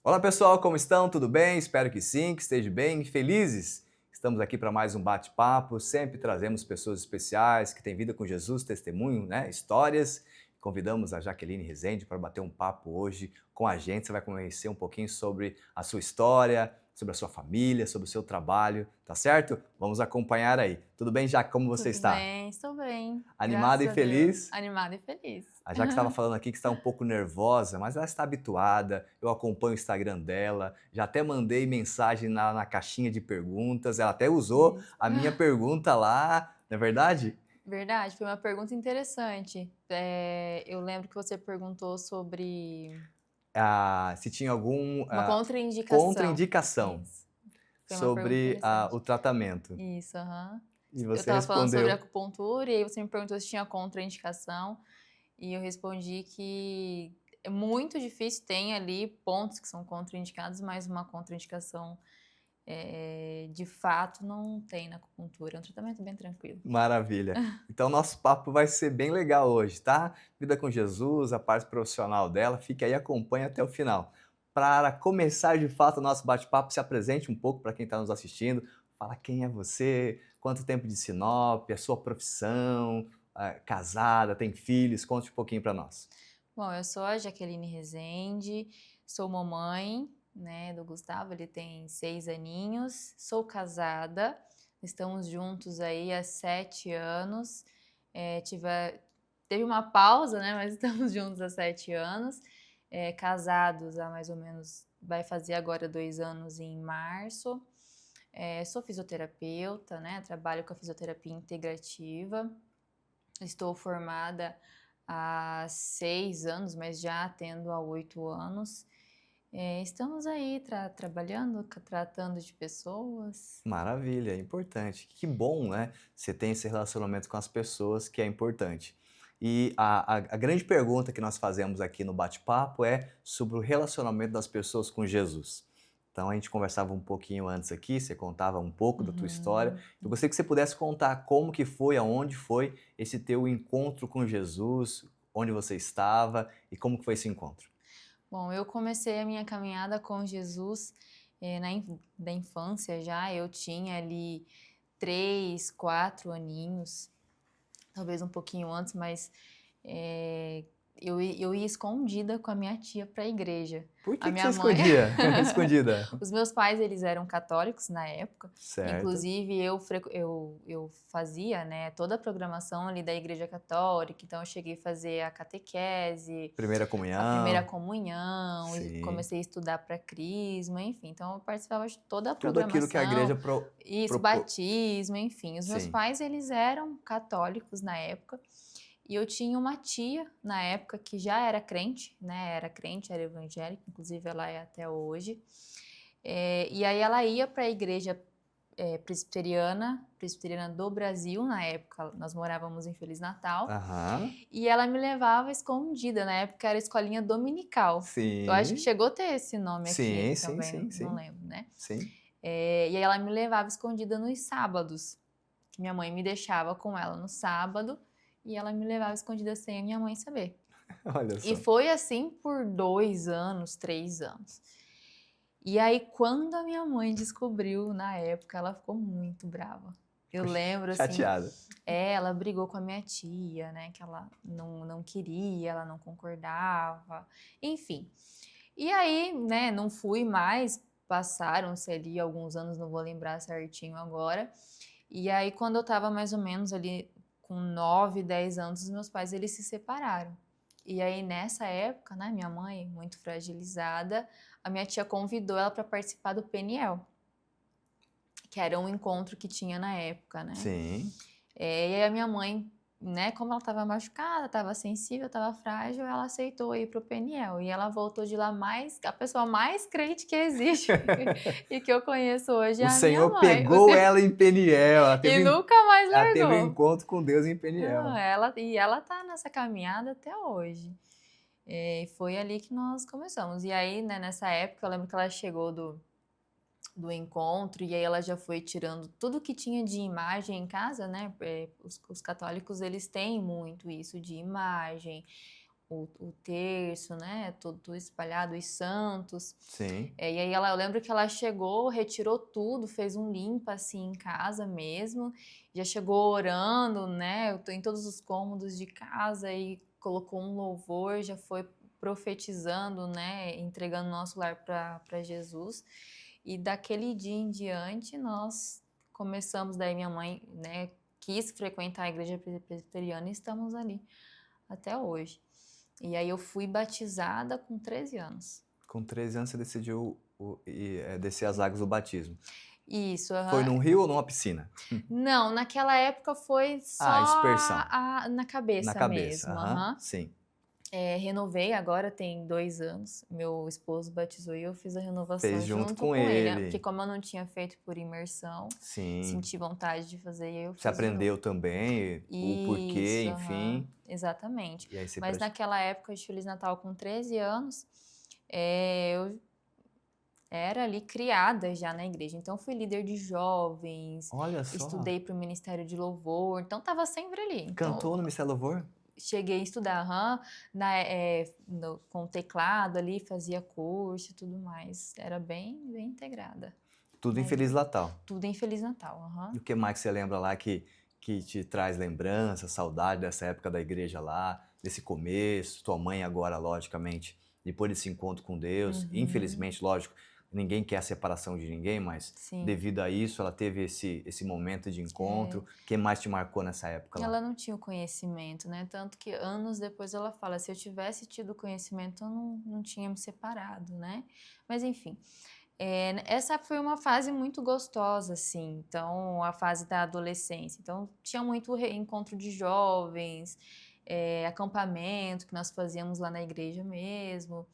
Olá pessoal, como estão? Tudo bem? Espero que sim, que estejam bem, felizes. Estamos aqui para mais um bate-papo. Sempre trazemos pessoas especiais que têm vida com Jesus, testemunho, né? Histórias. Convidamos a Jaqueline Rezende para bater um papo hoje com a gente. Você vai conhecer um pouquinho sobre a sua história, sobre a sua família, sobre o seu trabalho, tá certo? Vamos acompanhar aí. Tudo bem, Jaque? Como você Tudo está? bem, estou bem, Animada graças e a Deus. feliz? Animada e feliz. A Jaque estava falando aqui que está um pouco nervosa, mas ela está habituada. Eu acompanho o Instagram dela, já até mandei mensagem na caixinha de perguntas. Ela até usou Isso. a minha pergunta lá, não é verdade? Verdade, foi uma pergunta interessante. Eu lembro que você perguntou sobre Ah, se tinha algum uma contraindicação. contraindicação Isso, foi uma pergunta sobre o interessante. tratamento. Isso, aham. E Eu você estava falando sobre respondeu. acupuntura e aí você me perguntou se tinha contraindicação e eu respondi que é muito difícil, tem ali pontos que são contraindicados, mas uma contraindicação de fato não tem na acupuntura, é um tratamento bem tranquilo. Maravilha. Então, nosso papo vai ser bem legal hoje, tá? Vida com Jesus, a parte profissional dela, fique aí, acompanhe até o final. Para começar de fato o nosso bate-papo, se apresente um pouco para quem está nos assistindo. Fala quem é você, quanto tempo de Sinop, a sua profissão, casada, tem filhos, conte um pouquinho para nós. Bom, eu sou a Jaqueline Rezende, sou mamãe, né, do Gustavo, ele tem 6 aninhos, sou casada, estamos juntos aí há 7 anos, eh, tive a teve uma pausa, né, mas estamos juntos há 7 anos, casados há mais ou menos vai fazer agora 2 anos em março. Sou fisioterapeuta, né, trabalho com a fisioterapia integrativa, estou formada há 6 anos, mas já atendo há 8 anos. Estamos aí trabalhando, tratando de pessoas. Maravilha, é importante. Que bom, né? Você tem esse relacionamento com as pessoas, que é importante. E a grande pergunta que nós fazemos aqui no bate-papo é sobre o relacionamento das pessoas com Jesus. Então a gente conversava um pouquinho antes aqui, você contava um pouco da tua história. Uhum. Eu gostaria que você pudesse contar como que foi, aonde foi esse teu encontro com Jesus, onde você estava e como que foi esse encontro. Bom, eu comecei a minha caminhada com Jesus, da infância já, eu tinha ali 3, 4 aninhos, talvez um pouquinho antes, mas eh, eu ia escondida com a minha tia para a igreja. Por A que você minha mãe escondia? Escondida. Os meus pais, eles eram católicos na época, Certo. inclusive eu fazia, né, toda a programação ali da igreja católica, então eu cheguei a fazer a catequese, Primeira a primeira comunhão. comunhão e Sim. comecei a estudar para crisma, enfim, então eu participava de toda a Tudo aquilo que a igreja programação, isso, propo batismo, enfim. Os meus sim. pais, eles eram católicos na época, e eu tinha uma tia na época que já era crente, né, era crente, era evangélica, inclusive ela é até hoje. E aí ela ia para a igreja, presbiteriana do Brasil, na época nós morávamos em Feliz Natal, Aham. e ela me levava escondida, na época era escolinha dominical. Eu acho que Sim. chegou a ter esse nome Sim, aqui sim, também, sim, não sim. lembro, né. Sim. E aí ela me levava escondida nos sábados, que minha mãe me deixava com ela no sábado, e ela me levava escondida sem a minha mãe saber. Olha E só. foi assim por 2 anos, 3 anos. E aí quando a minha mãe descobriu, na época, ela ficou muito brava. Eu Ficou lembro assim, chateada. ela brigou com a minha tia, né, que ela não queria, ela não concordava, enfim. E aí, né, não fui mais, passaram-se ali alguns anos, não vou lembrar certinho agora. E aí quando eu estava mais ou menos ali com 9, 10 anos, os meus pais eles se separaram. E aí nessa época, né, minha mãe muito fragilizada, a minha tia convidou ela para participar do PNL, que era um encontro que tinha na época, né. Sim. E aí a minha mãe, né, como ela estava machucada, estava sensível, estava frágil, ela aceitou ir para o PNL. E ela voltou de lá mais a pessoa mais crente que existe e que eu conheço hoje é O a minha Senhor mãe. pegou ela em Peniel, E nunca mais ela teve um largou. encontro com Deus em Não, Peniel. ela tá nessa caminhada até hoje. E foi ali que nós começamos. E aí, né, nessa época, eu lembro que ela chegou do encontro, e aí ela já foi tirando tudo que tinha de imagem em casa, né, os católicos eles têm muito isso de imagem, o terço, né? Tudo espalhado, os santos. Sim. E aí eu lembro que ela chegou, retirou tudo, fez um limpa assim em casa mesmo, já chegou orando, né? Eu tô em todos os cômodos de casa e colocou um louvor, já foi profetizando, né? Entregando nosso lar para Jesus. E daquele dia em diante nós começamos, daí minha mãe, né, quis frequentar a igreja presbiteriana e estamos ali até hoje. E aí eu fui batizada com 13 anos. Com 13 anos você decidiu descer as águas do batismo. Isso, Foi num rio ou numa piscina? Não, naquela época foi só Expersão. na cabeça Na cabeça, mesmo. aham, sim. Renovei, agora tem 2 anos. Meu esposo batizou e eu fiz a renovação Fez junto com com ele. ele. Porque como eu não tinha feito por imersão, Sim. senti vontade de fazer e eu fiz Você de novo. aprendeu também o porquê, Isso, enfim. exatamente. E aí você Mas naquela época de Feliz Natal, com 13 anos, eu era ali criada já na igreja. Então, fui líder de jovens, Olha só. estudei para o Ministério de Louvor, então estava sempre ali. Então, Cantou no Ministério Louvor? cheguei a estudar com o teclado ali, fazia curso e tudo mais. Era bem integrada. Tudo em na Feliz igreja. Natal. Tudo em Feliz Natal. E o que mais que você lembra lá que te traz lembrança, saudade dessa época da igreja lá, desse começo, tua mãe agora, logicamente, depois desse encontro com Deus, infelizmente, lógico, ninguém quer a separação de ninguém, mas Sim. devido a isso, ela teve esse momento de encontro. Quem mais te marcou nessa época lá? Ela não tinha o conhecimento, né? Tanto que anos depois ela fala, se eu tivesse tido conhecimento, eu não tinha me separado, né? Mas enfim, essa foi uma fase muito gostosa, assim. Então, a fase da adolescência. Então, tinha muito encontro de jovens, acampamento que nós fazíamos lá na igreja mesmo.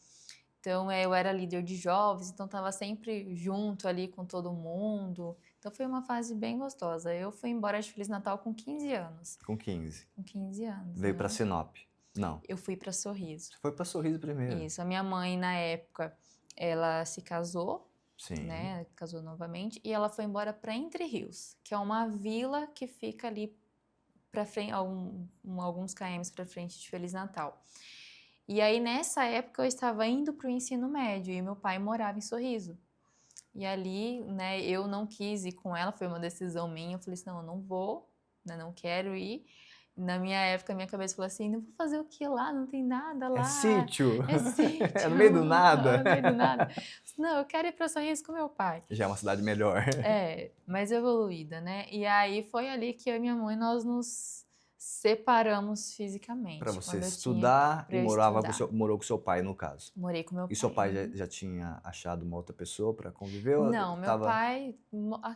Então, eu era líder de jovens, então estava sempre junto ali com todo mundo. Então, foi uma fase bem gostosa. Eu fui embora de Feliz Natal com 15 anos. Com 15. Com 15 anos. Veio para Sinop? Não. Eu fui para Sorriso. Você foi para Sorriso primeiro? Isso. A minha mãe, na época, ela se casou. Sim. Né? Casou novamente. E ela foi embora para Entre Rios, que é uma vila que fica ali para frente, alguns km para frente de Feliz Natal. E aí, nessa época, eu estava indo para o ensino médio e meu pai morava em Sorriso. E ali, né, eu não quis ir com ela, foi uma decisão minha. Eu falei assim, não, eu não vou, né, não quero ir. Na minha época, minha cabeça falou assim, não vou fazer o que lá? Não tem nada lá. É sítio. É sítio. É no meio do nada. É no meio do nada. Não, eu quero ir para Sorriso com meu pai. Já é uma cidade melhor. Mais evoluída, né? E aí foi ali que eu e minha mãe, nós nos separamos fisicamente. Para você estudar e morou com seu pai, no caso. Morei com meu pai. E seu pai já tinha achado uma outra pessoa para conviver? Não, meu pai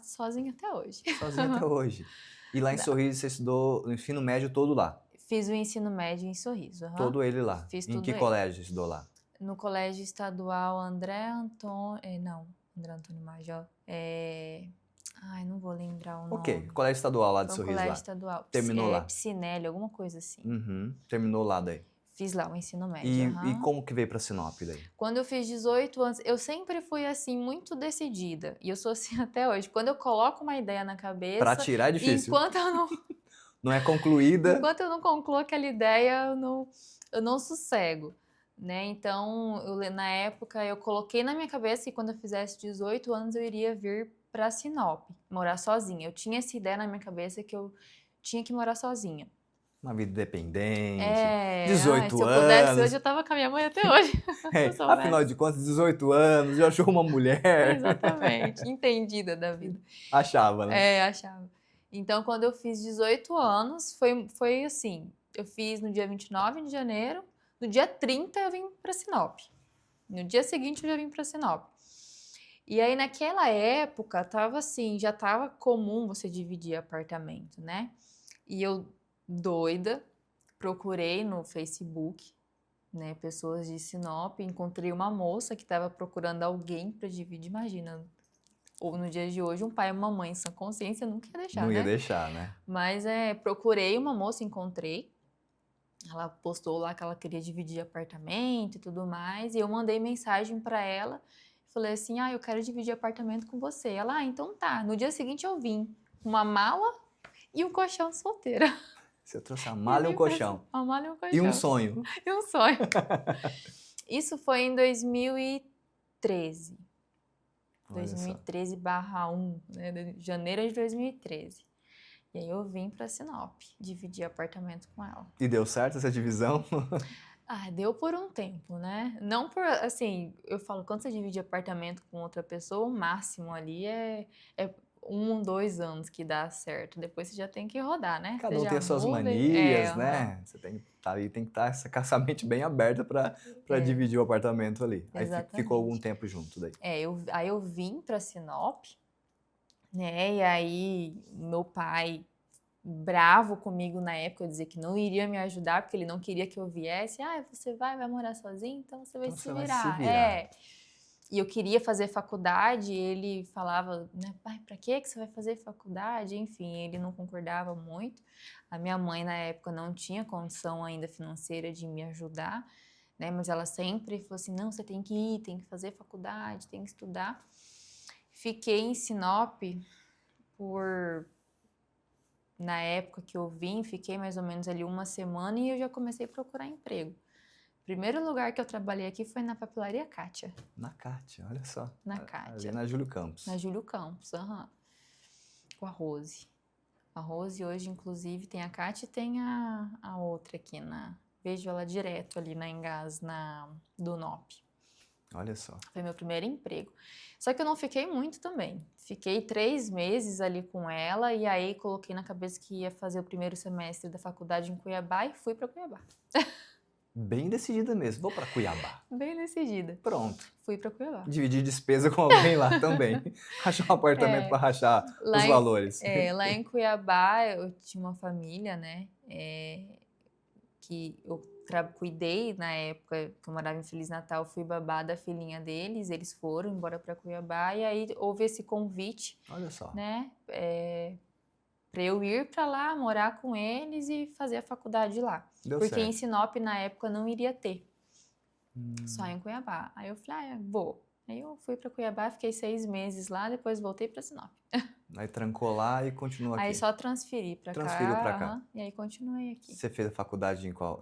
sozinho até hoje. Sozinho até hoje. E lá em Sorriso você estudou o ensino médio todo lá? Fiz o ensino médio em Sorriso. Todo ele lá? Fiz em tudo que ele. colégio você estudou lá? No Colégio Estadual André Antônio... André Antônio Major. Ai, não vou lembrar o nome. Ok, colégio estadual lá de Foi um Sorriso colégio lá. estadual. Terminou lá? Piscinelli, alguma coisa assim. Terminou lá daí. Fiz lá o ensino médio. E como que veio para Sinop daí? Quando eu fiz 18 anos, eu sempre fui assim, muito decidida. E eu sou assim até hoje. Quando eu coloco uma ideia na cabeça... Para tirar é difícil. Enquanto eu não... Não é concluída. Enquanto eu não concluo aquela ideia, eu não sossego. Né? Então, na época, eu coloquei na minha cabeça que quando eu fizesse 18 anos, eu iria vir para Sinop, morar sozinha. Eu tinha essa ideia na minha cabeça que eu tinha que morar sozinha. Uma vida independente, 18 se eu anos. pudesse hoje, eu tava com a minha mãe até hoje. Afinal de contas, 18 anos, já achou uma mulher. Exatamente, entendida da vida. Achava, né? Achava. Então, quando eu fiz 18 anos, foi assim, eu fiz no dia 29 de janeiro, no dia 30 eu vim para Sinop. No dia seguinte eu já vim para Sinop. E aí, naquela época, tava assim, já tava comum você dividir apartamento, né? E eu, doida, procurei no Facebook, né, pessoas de Sinop, encontrei uma moça que estava procurando alguém para dividir, imagina. Ou no dia de hoje, um pai e uma mãe sem consciência nunca ia deixar, Não ia né? deixar, né? Mas procurei uma moça, encontrei. Ela postou lá que ela queria dividir apartamento e tudo mais. E eu mandei mensagem para ela. Falei assim, eu quero dividir apartamento com você. Ela, então tá. No dia seguinte eu vim com uma mala e um colchão solteira. Você trouxe a mala e um colchão. A mala e um E um colchão. sonho. E um sonho. Isso foi em 2013. Olha só. 2013/1, né? Janeiro de 2013. E aí eu vim para Sinop, dividi apartamento com ela. E deu certo essa divisão? Deu por um tempo, né? Não por, assim, eu falo, quando você divide apartamento com outra pessoa, o máximo ali é 2 anos que dá certo. Depois você já tem que rodar, né? Cada Você um já tem as suas muda. manias, Aham. né? Você tem que estar ali, tem que estar com essa mente bem aberta para dividir o apartamento ali. Aí ficou algum Exatamente. tempo junto daí. Aí eu vim para Sinop, né? E aí meu pai, bravo comigo na época, dizer que não iria me ajudar, porque ele não queria que eu viesse. Você vai morar sozinho, então você vai Então se você vai se virar. virar. E eu queria fazer faculdade, ele falava, né, pai, pra que você vai fazer faculdade? Enfim, ele não concordava muito. A minha mãe, na época, não tinha condição ainda financeira de me ajudar, né, mas ela sempre falou assim, não, você tem que ir, tem que fazer faculdade, tem que estudar. Fiquei em Sinop na época que eu vim, fiquei mais ou menos ali uma semana e eu já comecei a procurar emprego. O primeiro lugar que eu trabalhei aqui foi na papelaria Kátia. Na Kátia, olha só. Na Ali Kátia. na Júlio Campos. Na Júlio Campos, com a Rose. A Rose hoje, inclusive, tem a Kátia e tem a outra aqui vejo ela direto ali na Engás, do NOP. Olha só. Foi meu primeiro emprego. Só que eu não fiquei muito também. Fiquei 3 meses ali com ela e aí coloquei na cabeça que ia fazer o primeiro semestre da faculdade em Cuiabá e fui para Cuiabá. Bem decidida mesmo. Vou para Cuiabá. Bem decidida. Pronto. Fui para Cuiabá. Dividir despesa com alguém lá também. Rachar um apartamento para rachar os valores. Lá em Cuiabá eu tinha uma família, né? Que eu cuidei na época que eu morava em Feliz Natal, fui babá da filhinha deles, eles foram embora para Cuiabá e aí houve esse convite, Olha só. né, para eu ir para lá, morar com eles e fazer a faculdade lá. Deu Porque certo. em Sinop, na época, não iria ter, só em Cuiabá. Aí eu falei, vou. Aí eu fui para Cuiabá, fiquei 6 meses lá, depois voltei para Sinop. Aí trancou lá e continua aqui. Aí só transferi para cá. Transferiu para cá. E aí continuei aqui. Você fez a faculdade em qual?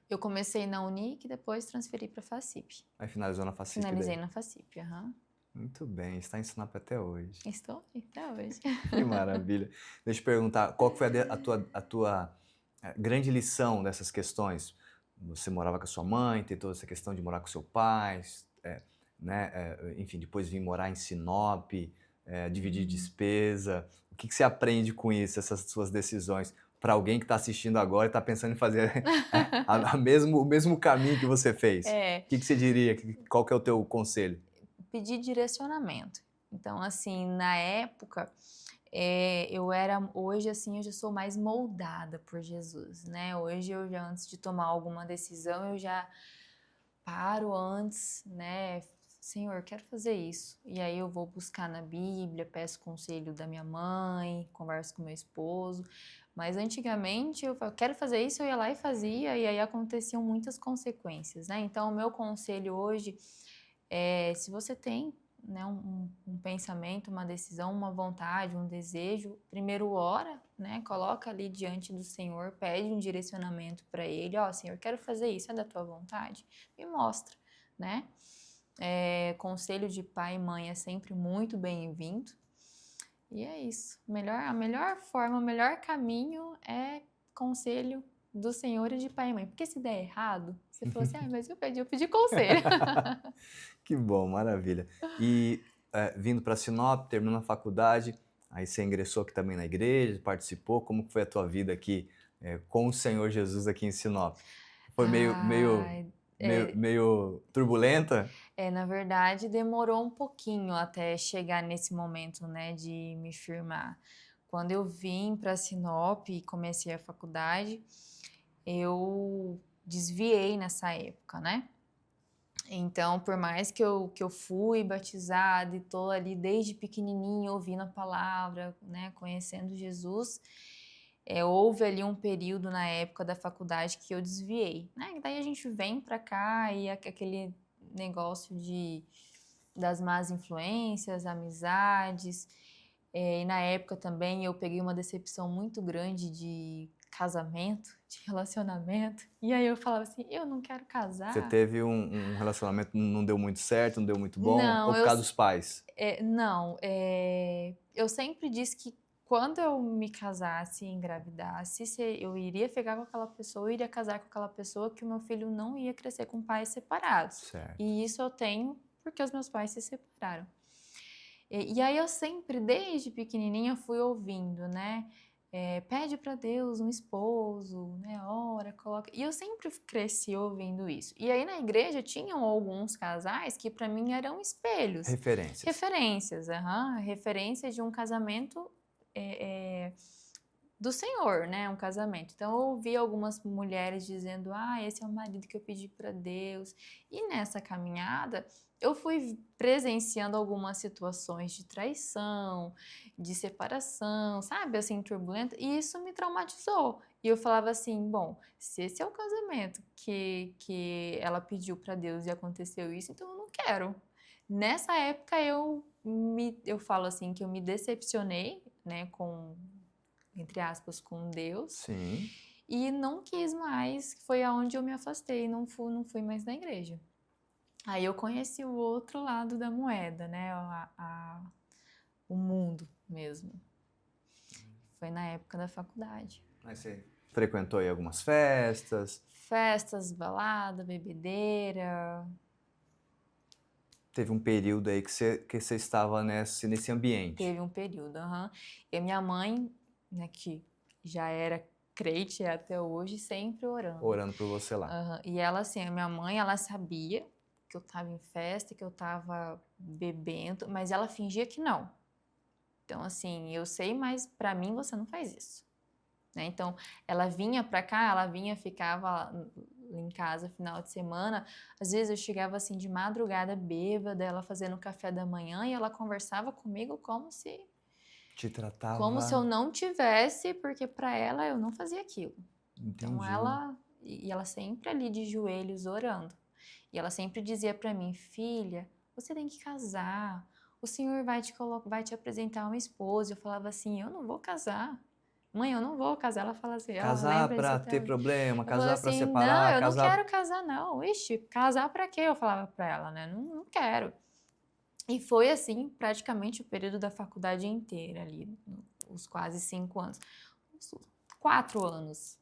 Eu comecei na Unic e depois transferi para FACIP. Aí finalizou na FACIP. Finalizei na FACIP, Muito bem, está em Sinop até hoje. Estou até hoje. Que maravilha. Deixa eu te perguntar, qual que foi a tua grande lição dessas questões? Você morava com a sua mãe, tem toda essa questão de morar com seu pai, né? Enfim, depois vir morar em Sinop, dividir despesa. O que você aprende com isso, essas suas decisões? Para alguém que está assistindo agora e está pensando em fazer o mesmo caminho que você fez. O que você diria? Qual que é o teu conselho? Pedir direcionamento. Então, assim, na época, hoje, assim, eu já sou mais moldada por Jesus, né? Hoje, antes de tomar alguma decisão, eu já paro antes, né? Senhor, quero fazer isso. E aí eu vou buscar na Bíblia, peço conselho da minha mãe, converso com meu esposo. Mas antigamente eu quero fazer isso, eu ia lá e fazia, e aí aconteciam muitas consequências, né? Então, o meu conselho hoje se você tem, né, um pensamento, uma decisão, uma vontade, um desejo, primeiro ora, né, coloca ali diante do Senhor, pede um direcionamento para Ele, Senhor, quero fazer isso, é da tua vontade? Me mostra, né? Conselho de pai e mãe é sempre muito bem-vindo. E é isso. A melhor forma, o melhor caminho é conselho do Senhor e de pai e mãe. Porque se der errado, você falou assim, mas eu pedi conselho. Que bom, maravilha. E vindo para Sinop, terminando a faculdade, aí você ingressou aqui também na igreja, participou. Como foi a tua vida aqui com o Senhor Jesus aqui em Sinop? Foi meio turbulenta? Na verdade, demorou um pouquinho até chegar nesse momento, né, de me firmar. Quando eu vim para Sinop e comecei a faculdade, eu desviei nessa época, né? Então, por mais que eu fui batizada e tô ali desde pequenininha ouvindo a palavra, né, conhecendo Jesus, houve ali um período na época da faculdade que eu desviei, né? E daí a gente vem para cá e aquele negócio das más influências, amizades. E na época também eu peguei uma decepção muito grande de casamento, de relacionamento. E aí eu falava assim, eu não quero Você casar. teve um relacionamento que não deu muito certo, não deu muito bom, ou Não, por causa dos pais? não, eu sempre disse que quando eu me casasse e engravidasse, eu iria ficar com aquela pessoa, eu iria casar com aquela pessoa, que o meu filho não ia crescer com pais separados. Certo. E isso eu tenho porque os meus pais se separaram. E aí eu sempre, desde pequenininha, fui ouvindo, né? Pede para Deus um esposo, né? Ora, coloca. E eu sempre cresci ouvindo isso. E aí na igreja tinham alguns casais que para mim eram espelhos, Referências. referências, referência de um casamento é, é, do Senhor, né? Um casamento. Então eu ouvi algumas mulheres dizendo: "Ah, esse é o marido que eu pedi para Deus". E nessa caminhada eu fui presenciando algumas situações de traição, de separação, sabe, assim, turbulenta, e isso me traumatizou. E eu falava assim: "Bom, se esse é o casamento que ela pediu para Deus e aconteceu isso, então eu não quero". Nessa época eu falo assim que eu me decepcionei, né, com entre aspas, com Deus, Sim. e não quis mais, foi aonde eu me afastei, não fui mais na igreja. Aí eu conheci o outro lado da moeda, né, o mundo mesmo. Foi na época da faculdade. Aí você frequentou aí algumas festas, Festas, balada, bebedeira. teve um período aí que você estava nesse ambiente, Teve um período, aham. E a minha mãe, né, que já era crente até hoje, sempre orando. orando por você lá. Aham. E ela, assim, a minha mãe, ela sabia que eu estava em festa, que eu estava bebendo, mas ela fingia que não. Então, assim, eu sei, mas pra mim você não faz isso, né? Então, ela vinha pra cá, ela vinha, ficava em casa final de semana. Às vezes eu chegava assim de madrugada, bêbada, ela fazendo café da manhã e ela conversava comigo Te como se eu tratava, não tivesse, porque pra ela eu não fazia aquilo. Então entendi. ela sempre ali de joelhos orando. E ela sempre dizia para mim: "Filha, você tem que casar. O Senhor vai te apresentar uma esposa". Eu falava assim: "Eu não vou casar. Mãe, eu não vou casar". Ela fala assim, ela Casar lembra isso pra até ter hoje. problema, Eu falei casar pra assim: "Não, separar, eu não casar. quero casar não. Ixi, casar para quê?". Eu falava para ela, né? Não, não quero. E foi assim praticamente o período da faculdade inteira ali, os quase 5 anos. Uns 4 anos,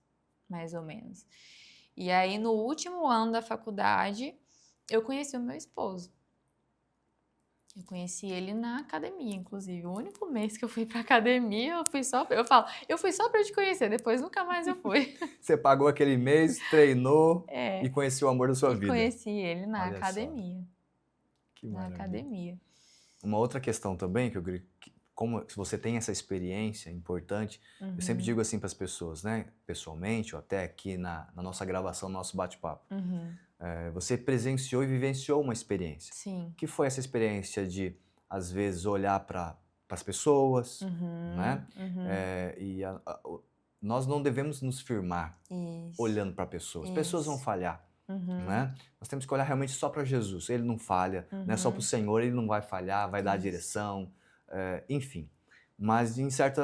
mais ou menos. E aí, no último ano da faculdade, eu conheci o meu esposo. Eu conheci ele na academia, inclusive. O único mês que eu fui pra academia, eu fui só pra te conhecer, depois nunca mais eu fui. Você pagou aquele mês, treinou e É, conheceu o amor da sua e vida. conheci ele na Olha só, academia, que na maravilha. academia. Uma outra questão também como se você tem essa experiência importante, eu sempre Uhum, digo assim para as pessoas, né, pessoalmente ou até aqui na nossa gravação, no nosso bate-papo, uhum, você presenciou e vivenciou uma experiência. sim. Que foi essa experiência de, às vezes, olhar para as pessoas, Uhum, né? uhum. Nós não devemos nos firmar Isso, olhando para pessoas. Pessoas vão isso. falhar, Uhum, né? Nós temos que olhar realmente só para Jesus. Ele não falha, não é só para o uhum. Senhor, ele não vai falhar, vai dar a Isso, direção, enfim. Mas em certo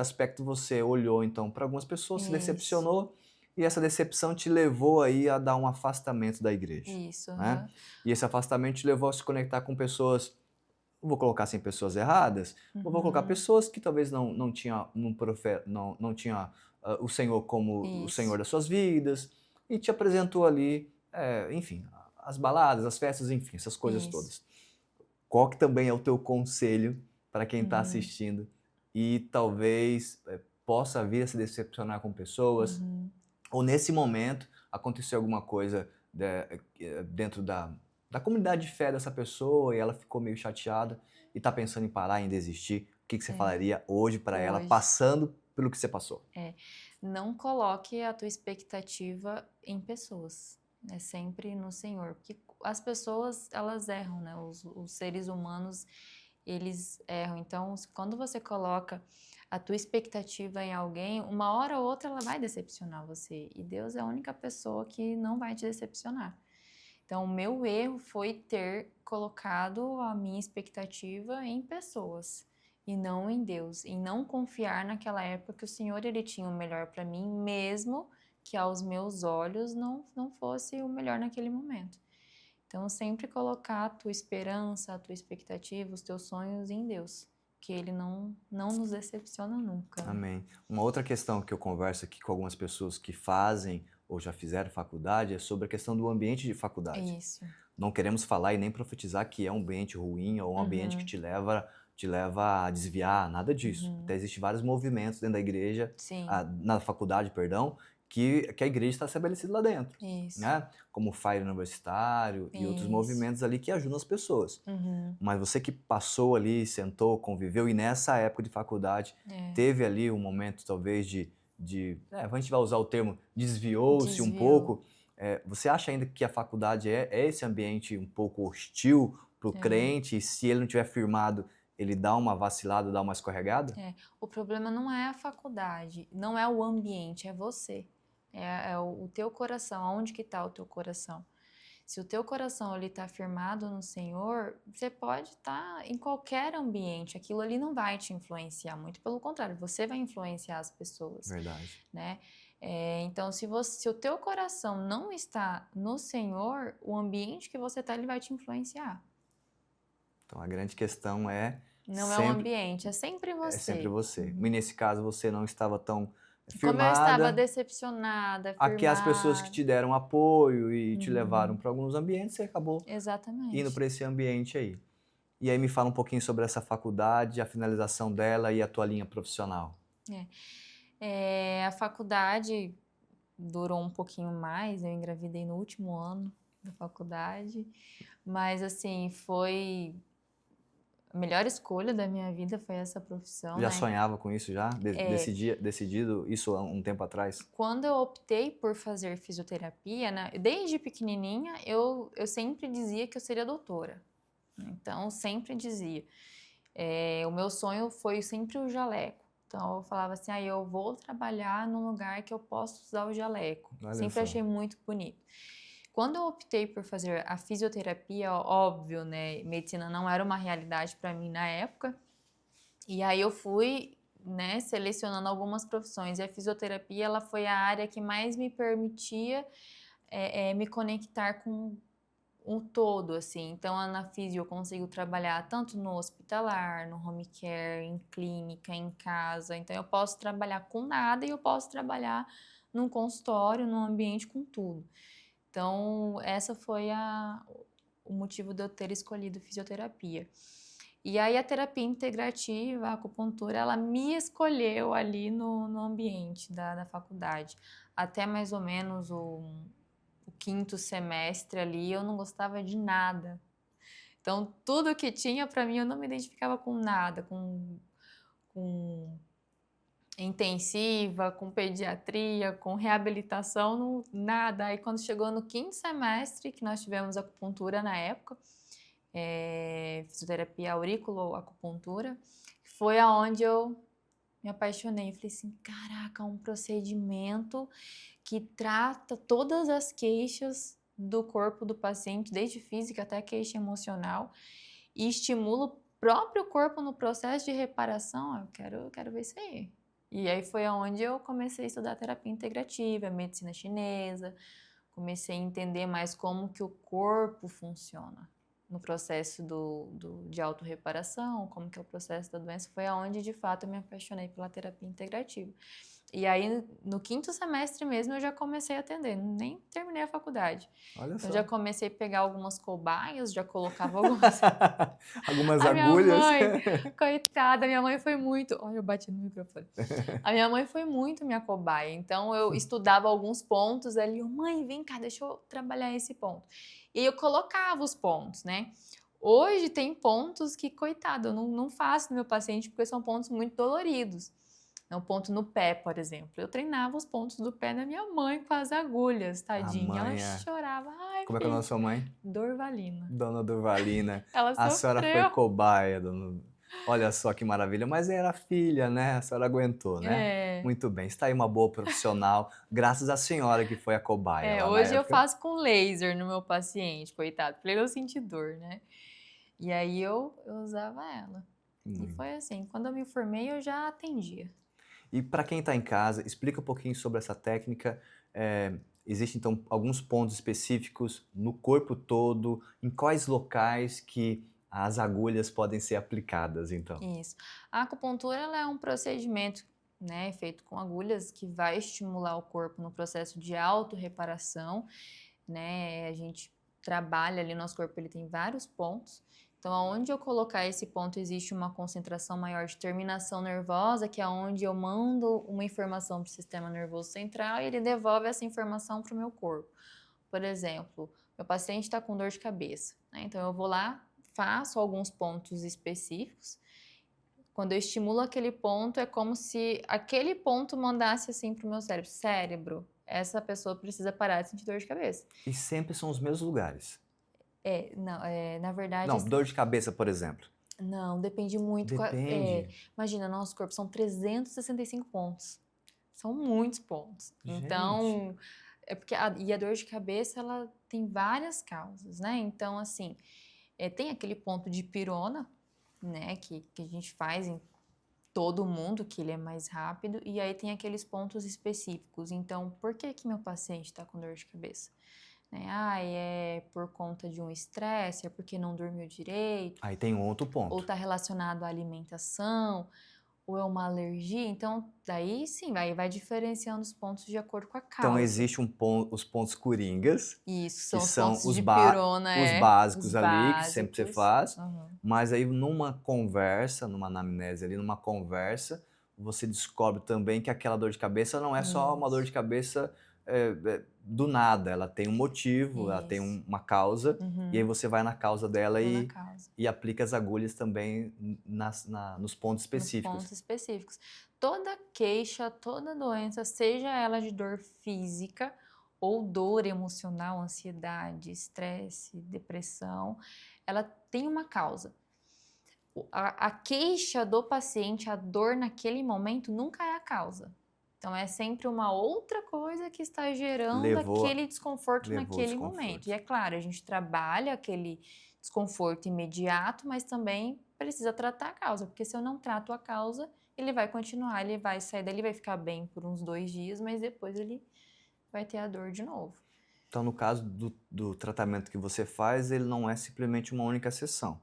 aspecto você olhou então para algumas pessoas, se isso, decepcionou e essa decepção te levou aí a dar um afastamento da igreja, isso, né? aham. E esse afastamento te levou a se conectar com pessoas, não vou colocar assim pessoas erradas, eu vou colocar Uhum. pessoas que talvez não tinha não tinha o Senhor como o Senhor Isso, das suas vidas e te apresentou ali, enfim, as baladas, as festas, enfim, essas coisas isso. todas. Qual que também é o teu conselho para quem está Uhum, assistindo e talvez possa vir a se decepcionar com pessoas, uhum. ou nesse momento aconteceu alguma coisa dentro da comunidade de fé dessa pessoa e ela ficou meio chateada e está pensando em parar, em desistir, o que você É, falaria hoje para ela, hoje. passando pelo que você passou? É, não coloque a tua expectativa em pessoas, é sempre no Senhor, porque as pessoas, elas erram, né? Os seres humanos, eles erram. Então, quando você coloca a tua expectativa em alguém, uma hora ou outra ela vai decepcionar você. E Deus é a única pessoa que não vai te decepcionar. Então, o meu erro foi ter colocado a minha expectativa em pessoas. e não em Deus, em não confiar naquela época que o Senhor ele tinha o melhor para mim, mesmo que aos meus olhos não fosse o melhor naquele momento. Então, sempre colocar a tua esperança, a tua expectativa, os teus sonhos em Deus, que Ele não nos decepciona nunca, né? Amém. Uma outra questão que eu converso aqui com algumas pessoas que fazem ou já fizeram faculdade é sobre a questão do ambiente de faculdade. Isso. Não queremos falar e nem profetizar que é um ambiente ruim ou um ambiente que Uhum. te leva a desviar, nada disso. Uhum. Até existem vários movimentos dentro da igreja, Sim, na faculdade, perdão, que a igreja está estabelecida lá dentro, isso, né? Como o Fire Universitário e outros isso. movimentos ali que ajudam as pessoas. Uhum. Mas você que passou ali, sentou, conviveu e nessa época de faculdade É, teve ali um momento talvez a gente vai usar o termo, desviou-se um desviou. pouco. Você acha ainda que a faculdade é esse ambiente um pouco hostil para o É, crente e se ele não tiver firmado, ele dá uma vacilada, dá uma escorregada? é. O problema não é a faculdade, não é o ambiente, é você. É o teu coração, aonde que está o teu coração? Se o teu coração ele está firmado no Senhor, você pode estar em qualquer ambiente, aquilo ali não vai te influenciar, muito pelo contrário, você vai influenciar as pessoas, Verdade. né? Então, se o teu coração não está no Senhor, o ambiente que você está, ele vai te influenciar. Então a grande questão Não é o sempre, ambiente, é sempre é sempre você. você. E Uhum. nesse caso você não estava tão Como eu estava firmada. decepcionada, Aqui as pessoas que firmada. te deram apoio e te levaram Uhum. para alguns ambientes, você acabou indo Exatamente. para esse ambiente aí. E aí me fala um pouquinho sobre essa faculdade, a finalização dela e a tua linha profissional. A faculdade durou um pouquinho mais, eu engravidei no último ano da faculdade, mas assim, foi a melhor escolha da minha vida foi essa profissão, Já né? sonhava com isso já? É, Decidido isso há um tempo atrás? quando eu optei por fazer fisioterapia, né, desde pequenininha eu sempre dizia que eu seria doutora. Então, sempre dizia. O meu sonho foi sempre o jaleco. Então, eu falava assim, eu vou trabalhar num lugar que eu possa usar o jaleco. Olha Sempre só. achei muito bonito. Quando eu optei por fazer a fisioterapia, óbvio, né, medicina não era uma realidade para mim na época, e aí eu fui, né, selecionando algumas profissões, e a fisioterapia, ela foi a área que mais me permitia me conectar com um todo, assim. Então, na fisio eu consigo trabalhar tanto no hospitalar, no home care, em clínica, em casa. Então, eu posso trabalhar com nada e eu posso trabalhar num consultório, num ambiente com tudo. Então, essa foi o motivo de eu ter escolhido fisioterapia. E aí, a terapia integrativa, a acupuntura, ela me escolheu ali no ambiente da faculdade. Até mais ou menos o quinto semestre ali, eu não gostava de nada. Então, tudo que tinha para mim, eu não me identificava com nada, com intensiva, com pediatria, com reabilitação, nada. Aí, quando chegou no quinto semestre, que nós tivemos acupuntura na época, fisioterapia auriculoacupuntura, foi aonde eu me apaixonei. Falei assim, caraca, um procedimento que trata todas as queixas do corpo do paciente, desde física até queixa emocional, e estimula o próprio corpo no processo de reparação. Eu quero ver isso aí. E aí foi aonde eu comecei a estudar terapia integrativa, medicina chinesa, comecei a entender mais como que o corpo funciona no processo de autorreparação, como que é o processo da doença, foi aonde de fato eu me apaixonei pela terapia integrativa. E aí, no quinto semestre mesmo, eu já comecei a atender, nem terminei a faculdade. Olha Eu já só. comecei a pegar algumas cobaias, já colocava algumas. Algumas A minha agulhas. mãe, coitada, minha mãe foi muito. Olha, eu bati no microfone. A minha mãe foi muito minha cobaia. Então, eu estudava alguns pontos ali. Mãe, vem cá, deixa eu trabalhar esse ponto. E eu colocava os pontos, né? Hoje tem pontos que, coitado, eu não faço no meu paciente porque são pontos muito doloridos. Um ponto no pé, por exemplo. Eu treinava os pontos do pé da minha mãe com as agulhas, A tadinha. Ela mãe chorava. Ai, Como é que é o nome da filho, sua mãe? Dorvalina. Dona Durvalina. Ela A senhora foi sofreu. cobaia, dona. Olha só que maravilha, mas era filha, né? A senhora aguentou, né? É. Muito bem, está aí uma boa profissional, graças à senhora que foi a cobaia lá na Hoje eu época. faço com laser no meu paciente, coitado, pra ele não sentir dor, né? E aí eu usava ela. E foi assim, quando eu me formei, eu já atendia. E para quem está em casa, explica um pouquinho sobre essa técnica. Existem, então, alguns pontos específicos no corpo todo, em quais locais que as agulhas podem ser aplicadas, então? Isso. A acupuntura, ela é um procedimento, né, feito com agulhas que vai estimular o corpo no processo de autorreparação, né? A gente trabalha ali, nosso corpo ele tem vários pontos. Então, aonde eu colocar esse ponto, existe uma concentração maior de terminação nervosa, que é onde eu mando uma informação para o sistema nervoso central e ele devolve essa informação para o meu corpo. Por exemplo, meu paciente está com dor de cabeça, né? Então, eu vou lá, faço alguns pontos específicos. Quando eu estimulo aquele ponto, é como se aquele ponto mandasse assim para o meu cérebro: cérebro, essa pessoa precisa parar de sentir dor de cabeça. E sempre são os mesmos lugares? Não, na verdade, Não, dor de cabeça, por exemplo. não, depende muito. Depende. Imagina, nosso corpo são 365 pontos. São muitos pontos. Gente. Então, é porque e a dor de cabeça, ela tem várias causas, né? Então, assim, tem aquele ponto de pirona, né, que a gente faz em todo mundo, que ele é mais rápido, e aí tem aqueles pontos específicos. Então, por que que meu paciente está com dor de cabeça? Né? É por conta de um estresse, é porque não dormiu direito, Aí tem um outro ou ponto. está relacionado à alimentação, ou é uma alergia. Então, daí sim, vai diferenciando os pontos de acordo com a Então causa. existe os pontos coringas, Isso, que são os são pontos de pirona, os os básicos ali, que sempre você básicos. faz, Uhum. mas aí numa conversa, numa anamnese ali, numa conversa, você descobre também que aquela dor de cabeça não é só uma dor Isso, de cabeça do nada, ela tem um motivo, ela tem isso. uma causa, e aí Uhum. você vai na causa dela Vou na causa. e aplica as agulhas também nos pontos Nos pontos específicos. específicos. Toda queixa, toda doença, seja ela de dor física ou dor emocional, ansiedade, estresse, depressão, ela tem uma causa. A queixa do paciente, a dor naquele momento, nunca é a causa. Então, é sempre uma outra coisa que está gerando Levou, aquele desconforto levou o naquele momento. E desconforto. é claro, a gente trabalha aquele desconforto imediato, mas também precisa tratar a causa, porque se eu não trato a causa, ele vai continuar, ele vai sair dali, vai ficar bem por uns 2 dias, mas depois ele vai ter a dor de novo. Então, no caso do tratamento que você faz, ele não é simplesmente uma única sessão.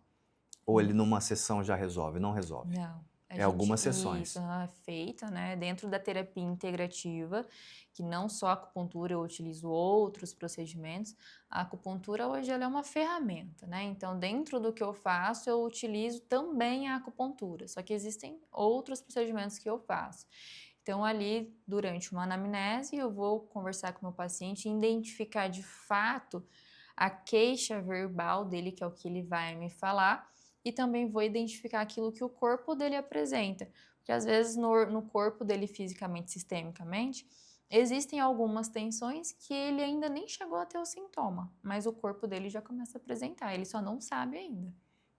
Ou ele numa sessão já resolve? Não resolve. Não, a É gente algumas isso, sessões. é feita, né, dentro da terapia integrativa, que não só a acupuntura, eu utilizo outros procedimentos. A acupuntura hoje ela é uma ferramenta, né, então dentro do que eu faço, eu utilizo também a acupuntura, só que existem outros procedimentos que eu faço. Então ali, durante uma anamnese, eu vou conversar com o meu paciente e identificar de fato a queixa verbal dele, que é o que ele vai me falar, e também vou identificar aquilo que o corpo dele apresenta. Porque às vezes no corpo dele, fisicamente, sistemicamente, existem algumas tensões que ele ainda nem chegou a ter o sintoma, mas o corpo dele já começa a apresentar, ele só não sabe ainda.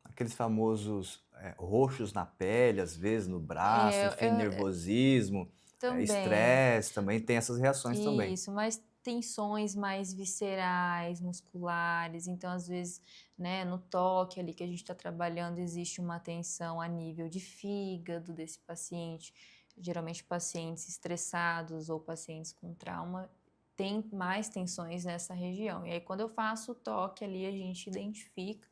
Aqueles famosos roxos na pele, às vezes no É, braço, enfim, é, nervosismo, também. estresse, também tem essas reações também. Isso, mas tensões mais viscerais, musculares, então às vezes, né, no toque ali que a gente está trabalhando, existe uma tensão a nível de fígado desse paciente. Geralmente pacientes estressados ou pacientes com trauma têm mais tensões nessa região. E aí quando eu faço o toque ali, a gente identifica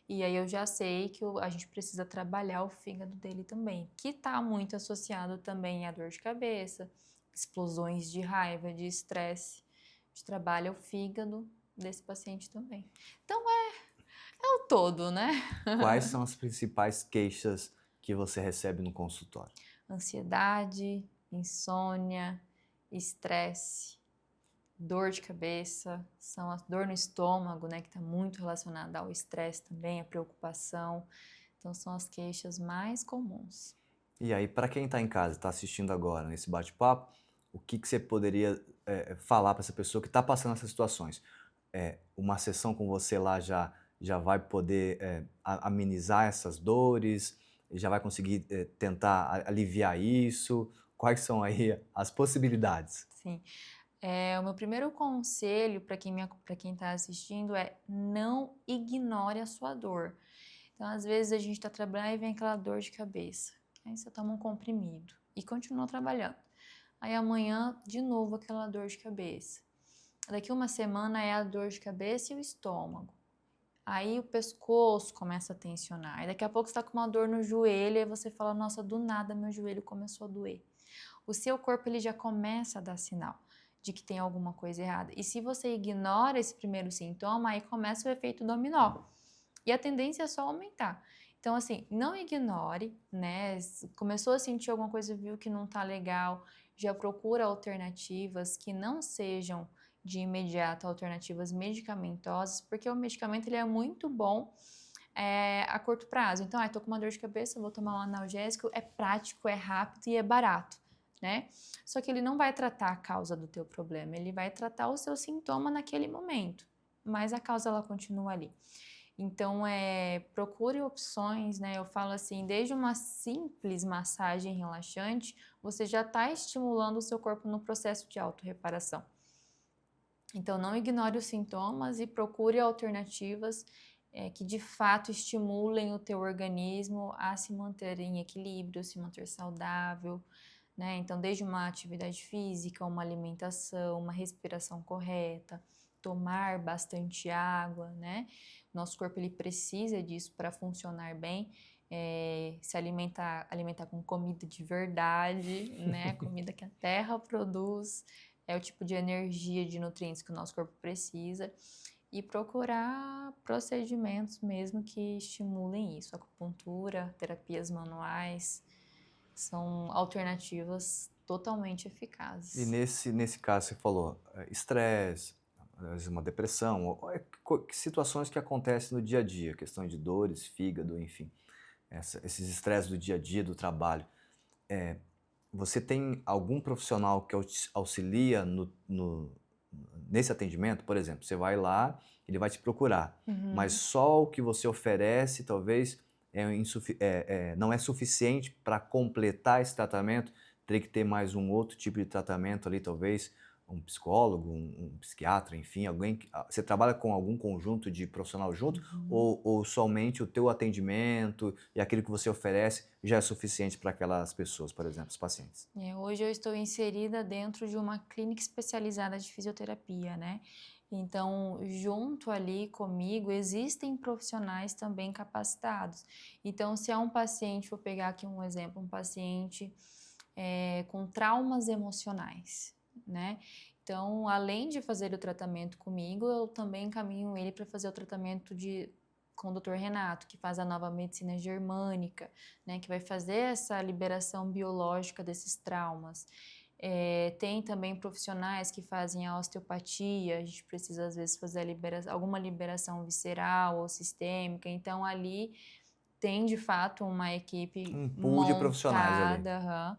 e aí eu já sei que a gente precisa trabalhar o fígado dele também, que está muito associado também à dor de cabeça, explosões de raiva, de estresse. A gente trabalha o fígado desse paciente também. Então é o todo, né? Quais são as principais queixas que você recebe no consultório? Ansiedade, insônia, estresse, dor de cabeça, são a dor no estômago, né, que está muito relacionada ao estresse também, a preocupação. Então são as queixas mais comuns. E aí, para quem está em casa, está assistindo agora nesse bate-papo, o que você poderia falar para essa pessoa que está passando essas situações? Uma sessão com você lá já vai poder amenizar essas dores, já vai conseguir tentar aliviar isso? Quais são aí as possibilidades? Sim. O meu primeiro conselho para quem está assistindo é não ignore a sua dor. Então, às vezes, a gente está trabalhando e vem aquela dor de cabeça. Aí você toma um comprimido e continua trabalhando. Aí amanhã, de novo, aquela dor de cabeça. Daqui uma semana é a dor de cabeça e o estômago. Aí o pescoço começa a tensionar. Aí daqui a pouco você está com uma dor no joelho e você fala, nossa, do nada meu joelho começou a doer. O seu corpo ele já começa a dar sinal de que tem alguma coisa errada. E se você ignora esse primeiro sintoma, aí começa o efeito dominó. E a tendência é só aumentar. Então, assim, não ignore, né? Começou a sentir alguma coisa, viu que não tá legal, já procura alternativas que não sejam de imediato alternativas medicamentosas, porque o medicamento ele é muito bom a curto prazo. Então, tô com uma dor de cabeça, vou tomar um analgésico, é prático, é rápido e é barato, né? Só que ele não vai tratar a causa do teu problema, ele vai tratar o seu sintoma naquele momento, mas a causa ela continua ali. Então, procure opções, né? Eu falo assim, desde uma simples massagem relaxante, você já está estimulando o seu corpo no processo de autorreparação. Então, não ignore os sintomas e procure alternativas que de fato estimulem o teu organismo a se manter em equilíbrio, se manter saudável, né? Então, desde uma atividade física, uma alimentação, uma respiração correta, tomar bastante água, né? Nosso corpo ele precisa disso para funcionar bem. Se alimentar com comida de verdade, né? Comida que a terra produz, é o tipo de energia, de nutrientes que o nosso corpo precisa. E procurar procedimentos mesmo que estimulem isso. Acupuntura, terapias manuais, são alternativas totalmente E eficazes. nesse caso você falou, estresse, às vezes uma depressão, situações que acontecem no dia a dia, questão de dores, fígado, enfim, esses estresses do dia a dia, do trabalho. Você tem algum profissional que auxilia nesse atendimento? Por exemplo, você vai lá, ele vai te procurar, mas só o que você oferece talvez não é suficiente para completar esse tratamento, teria que ter mais um outro tipo de tratamento ali, talvez um psicólogo, um psiquiatra, enfim, alguém você trabalha com algum conjunto de profissional junto ou somente o teu atendimento e aquilo que você oferece já é suficiente para aquelas pessoas, por exemplo, os pacientes? Hoje eu estou inserida dentro de uma clínica especializada de fisioterapia, né? Então, junto ali comigo, existem profissionais também capacitados. Então, se é um paciente, vou pegar aqui um exemplo, um paciente com traumas emocionais, né? Então, além de fazer o tratamento comigo, eu também encaminho ele para fazer o tratamento com o Dr. Renato, que faz a nova medicina germânica, né, que vai fazer essa liberação biológica desses traumas. Tem também profissionais que fazem a osteopatia, a gente precisa às vezes fazer alguma liberação visceral ou sistêmica, então ali tem de fato uma equipe Um pool de profissionais ali. montada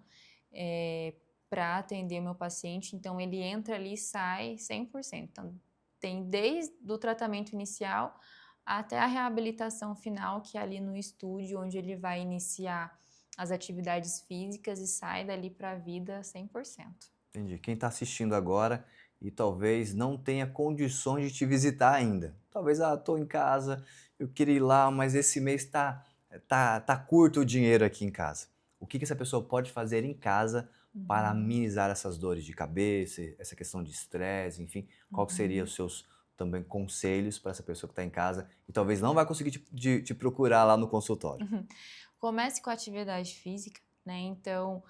para atender o meu paciente, então ele entra ali e sai 100%. Então, tem desde o tratamento inicial até a reabilitação final, que é ali no estúdio, onde ele vai iniciar as atividades físicas e sai dali para a vida 100%. Entendi. Quem está assistindo agora e talvez não tenha condições de te visitar ainda. Talvez, estou em casa, eu queria ir lá, mas esse mês tá curto o dinheiro aqui em casa. O que essa pessoa pode fazer em casa para amenizar essas dores de cabeça, essa questão de estresse, enfim? Qual que seria os seus também conselhos para essa pessoa que está em casa e talvez não vai conseguir te procurar lá no consultório? Comece com a atividade física, né? Então,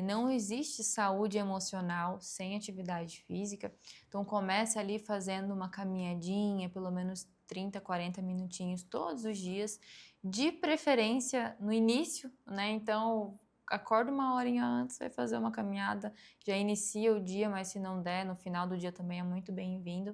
não existe saúde emocional sem atividade física. Então, comece ali fazendo uma caminhadinha, pelo menos 30, 40 minutinhos todos os dias, de preferência no início, né? Então, acorda uma horinha antes, vai fazer uma caminhada, já inicia o dia, mas se não der, no final do dia também é muito bem-vindo.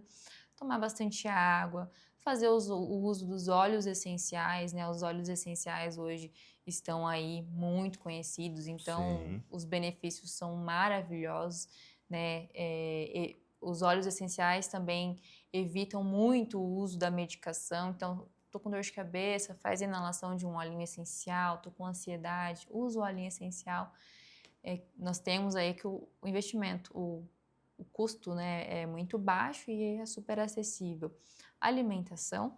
Tomar bastante água, fazer o uso dos óleos essenciais, né? Os óleos essenciais hoje estão aí muito conhecidos, então Sim. os benefícios são maravilhosos, né? Os óleos essenciais também evitam muito o uso da medicação, então tô com dor de cabeça, faz inalação de um olhinho essencial, tô com ansiedade, usa o olhinho essencial. Nós temos aí que o investimento, o custo, né, é muito baixo e é super acessível. Alimentação,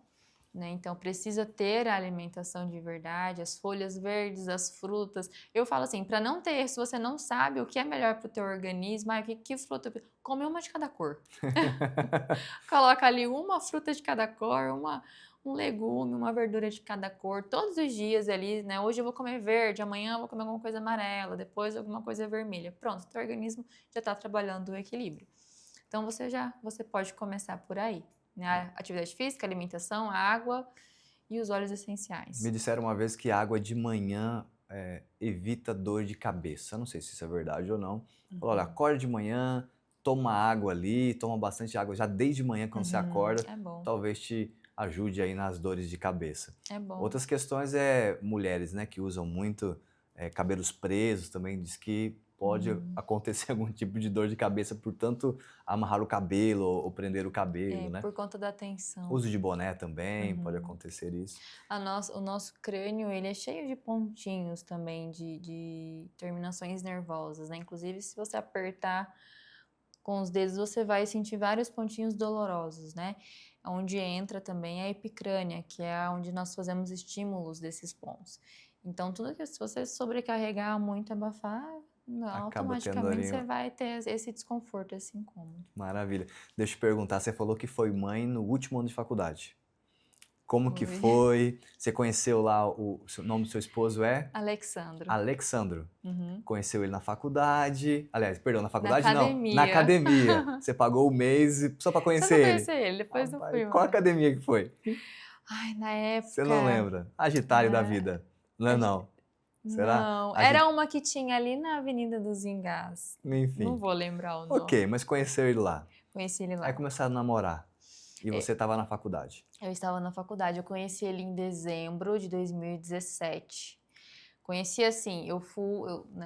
né? Então precisa ter a alimentação de verdade, as folhas verdes, as frutas. Eu falo assim, para não ter, se você não sabe o que é melhor para o teu organismo, que fruta, come uma de cada cor. Coloca ali uma fruta de cada cor, um legume, uma verdura de cada cor, todos os dias ali, né? Hoje eu vou comer verde, amanhã eu vou comer alguma coisa amarela, depois alguma coisa vermelha. Pronto, o teu organismo já está trabalhando o equilíbrio. Então você pode começar por aí, né? A atividade física, alimentação, água e os óleos essenciais. Me disseram uma vez que água de manhã evita dor de cabeça. Eu não sei se isso é verdade ou não. Olha, acorda de manhã, toma água ali, toma bastante água já desde manhã quando você acorda. É bom, Talvez te ajude aí nas dores de cabeça. é bom. Outras questões mulheres, né, que usam muito cabelos presos, também diz que pode acontecer algum tipo de dor de cabeça por tanto amarrar o cabelo ou prender o cabelo, né? Por conta da tensão. Uso de boné também, pode acontecer isso. O nosso crânio, ele é cheio de pontinhos também, de terminações nervosas, né? Inclusive, se você apertar com os dedos, você vai sentir vários pontinhos dolorosos, né? Onde entra também a epicrânia, que é onde nós fazemos estímulos desses pontos. Então, tudo que se você sobrecarregar muito, abafar, automaticamente você vai ter esse desconforto, esse incômodo. Maravilha. Deixa eu te perguntar, você falou que foi mãe no último ano de faculdade. Como que foi? Você conheceu lá, o nome do seu esposo é? Alexandro. Alexandro. Conheceu ele na faculdade. Aliás, perdão, na faculdade não. Academia. Na academia. Você pagou o mês só pra conhecer ele. Só pra conhecer ele, depois eu fui. Qual academia que foi? Ai, na época... Você não lembra? Agitário da vida. Não é não? Será? Não, era uma que tinha ali na Avenida dos Engás. Enfim. Não vou lembrar o nome. Ok, mas conheceu ele lá. Conheci ele lá. Aí começaram a namorar. E você estava na faculdade. Eu estava na faculdade. Eu conheci ele em dezembro de 2017. Conheci assim, eu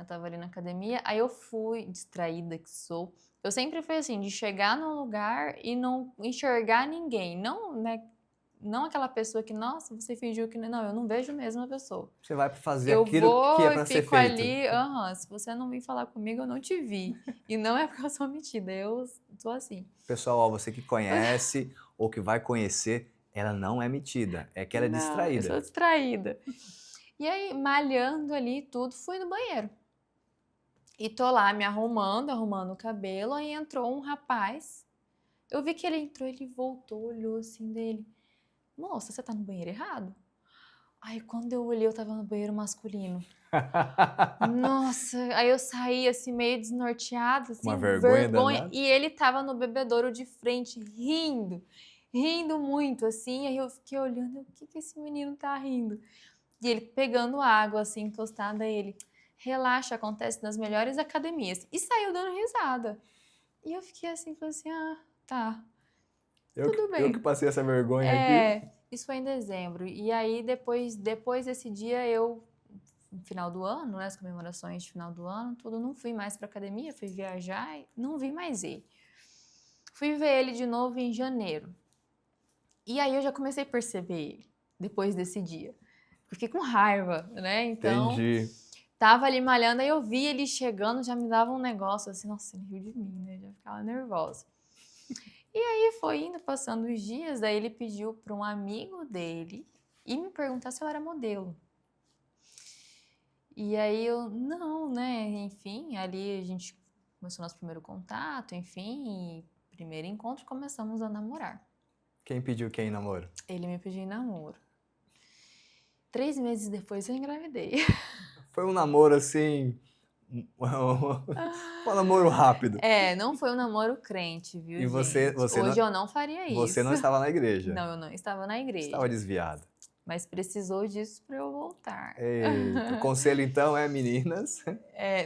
tava ali na academia, aí eu fui, distraída que sou. Eu sempre fui assim, de chegar num lugar e não enxergar ninguém. Não aquela pessoa que, nossa, você fingiu que... Não, eu não vejo mesmo a pessoa. Você vai fazer aquilo que é para ser feito. Eu fico ali, se você não vir falar comigo, eu não te vi. E não é porque eu sou metida, eu sou assim. Pessoal, ó, você que conhece ou que vai conhecer, ela não é metida, é que ela é distraída. Eu sou distraída. E aí, malhando ali tudo, fui no banheiro. E tô lá me arrumando o cabelo, aí entrou um rapaz. Eu vi que ele entrou, ele voltou, olhou assim dele. Moça, você tá no banheiro errado? Aí quando eu olhei, eu tava no banheiro masculino. Nossa, aí eu saí assim meio desnorteada, assim, uma vergonha. E ele tava no bebedouro de frente, rindo muito, assim. Aí eu fiquei olhando, o que esse menino tá rindo? E ele pegando água, assim, encostada, ele, relaxa, acontece nas melhores academias. E saiu dando risada. E eu fiquei assim, falei assim, tá. Tudo bem. Eu que passei essa vergonha aqui. Isso foi em dezembro. E aí, depois desse dia, no final do ano, né, as comemorações de final do ano, tudo, não fui mais pra academia, fui viajar e não vi mais ele. Fui ver ele de novo em janeiro. E aí eu já comecei a perceber ele, depois desse dia. Fiquei com raiva, né? Então, entendi. Tava ali malhando, aí eu vi ele chegando, já me dava um negócio assim, nossa, ele riu de mim, né? Já ficava nervosa. E aí foi indo, passando os dias, daí ele pediu para um amigo dele ir me perguntar se eu era modelo. E aí eu, não, né? Enfim, ali a gente começou nosso primeiro contato, enfim, e primeiro encontro, começamos a namorar. Quem pediu quem em namoro? Ele me pediu em namoro. 3 meses depois eu engravidei. Foi um namoro assim... um namoro rápido. Não foi um namoro crente, viu, e você, gente? Você Hoje eu não faria isso. Você não estava na igreja? Não, eu não estava na igreja. Estava desviado. Mas precisou disso para eu voltar. Eita, o conselho então é, meninas?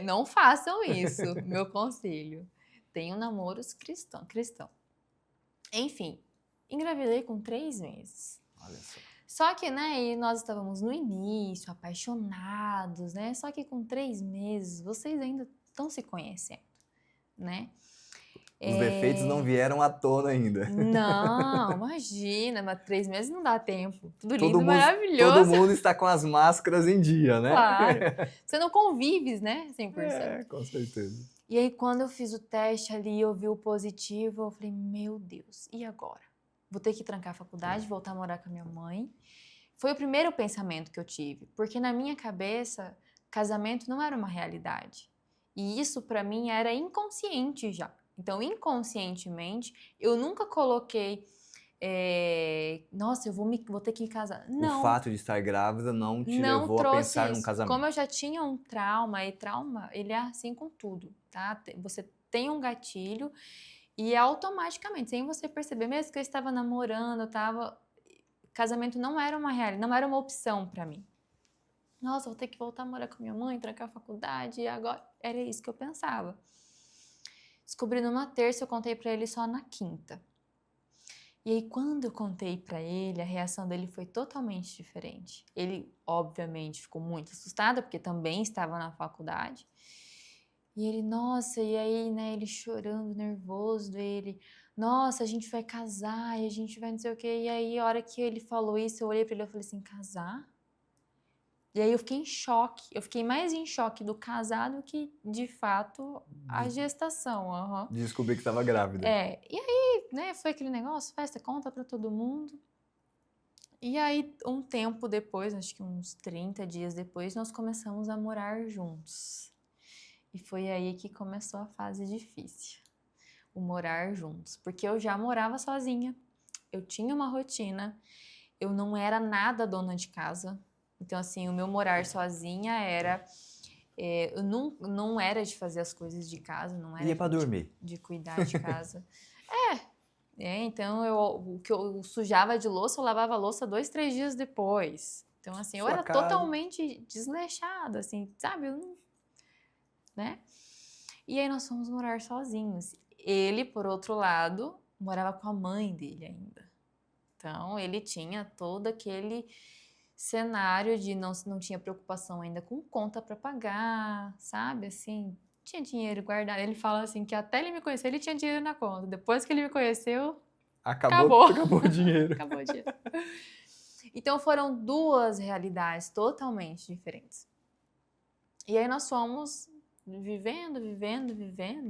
Não façam isso, meu conselho. Tenham namoros cristão. Enfim, engravidei com 3 meses. Olha só. Só que, né, e nós estávamos no início, apaixonados, né? Só que com 3 meses, vocês ainda estão se conhecendo, né? Os defeitos não vieram à tona ainda. Não, imagina, mas 3 meses não dá tempo. Tudo lindo, maravilhoso. Todo mundo está com as máscaras em dia, né? Claro. Você não convives, né? 100%. Com certeza. E aí, quando eu fiz o teste ali, eu vi o positivo, eu falei, meu Deus, e agora? vou ter que trancar a faculdade, voltar a morar com a minha mãe. Foi o primeiro pensamento que eu tive, porque na minha cabeça, casamento não era uma realidade. E isso para mim era inconsciente já. Então, inconscientemente, eu nunca coloquei, nossa, vou ter que me casar. O Não, fato de estar grávida não te não levou a trouxe pensar num isso. casamento. Como eu já tinha um trauma, e trauma, ele é assim com tudo, tá? Você tem um gatilho e automaticamente, sem você perceber, mesmo que eu estava namorando, casamento não era uma realidade, não era uma opção para mim. Nossa, vou ter que voltar a morar com minha mãe, trancar a faculdade, e agora era isso que eu pensava. Descobri numa terça, eu contei para ele só na quinta. E aí, quando eu contei para ele, a reação dele foi totalmente diferente. Ele, obviamente, ficou muito assustado, porque também estava na faculdade. E ele, nossa, e aí, né, ele chorando, nervoso, ele, nossa, a gente vai casar, e a gente vai não sei o quê. E aí, a hora que ele falou isso, eu olhei para ele e falei assim, casar? E aí eu fiquei em choque. Eu fiquei mais em choque do casar do que, de fato, a gestação. Uhum. Descobri que estava grávida. E aí, né, foi aquele negócio, festa, conta pra todo mundo. E aí, um tempo depois, acho que uns 30 dias depois, nós começamos a morar juntos. E foi aí que começou a fase difícil, o morar juntos. Porque eu já morava sozinha, eu tinha uma rotina, eu não era nada dona de casa. Então, assim, o meu morar sozinha era... eu não era de fazer as coisas de casa, não era Ia para dormir. de cuidar de casa. Então, o que eu sujava de louça, eu lavava a louça 2, 3 dias depois. Então, assim, eu Sua era casa. totalmente desleixada, assim, sabe? Né? E aí nós fomos morar sozinhos. Ele, por outro lado, morava com a mãe dele ainda. Então, ele tinha todo aquele cenário de não tinha preocupação ainda com conta para pagar, sabe? Assim, tinha dinheiro guardado. Ele fala assim que até ele me conhecer, ele tinha dinheiro na conta. Depois que ele me conheceu, Acabou o dinheiro. acabou o dinheiro. Então foram duas realidades totalmente diferentes. E aí nós fomos vivendo,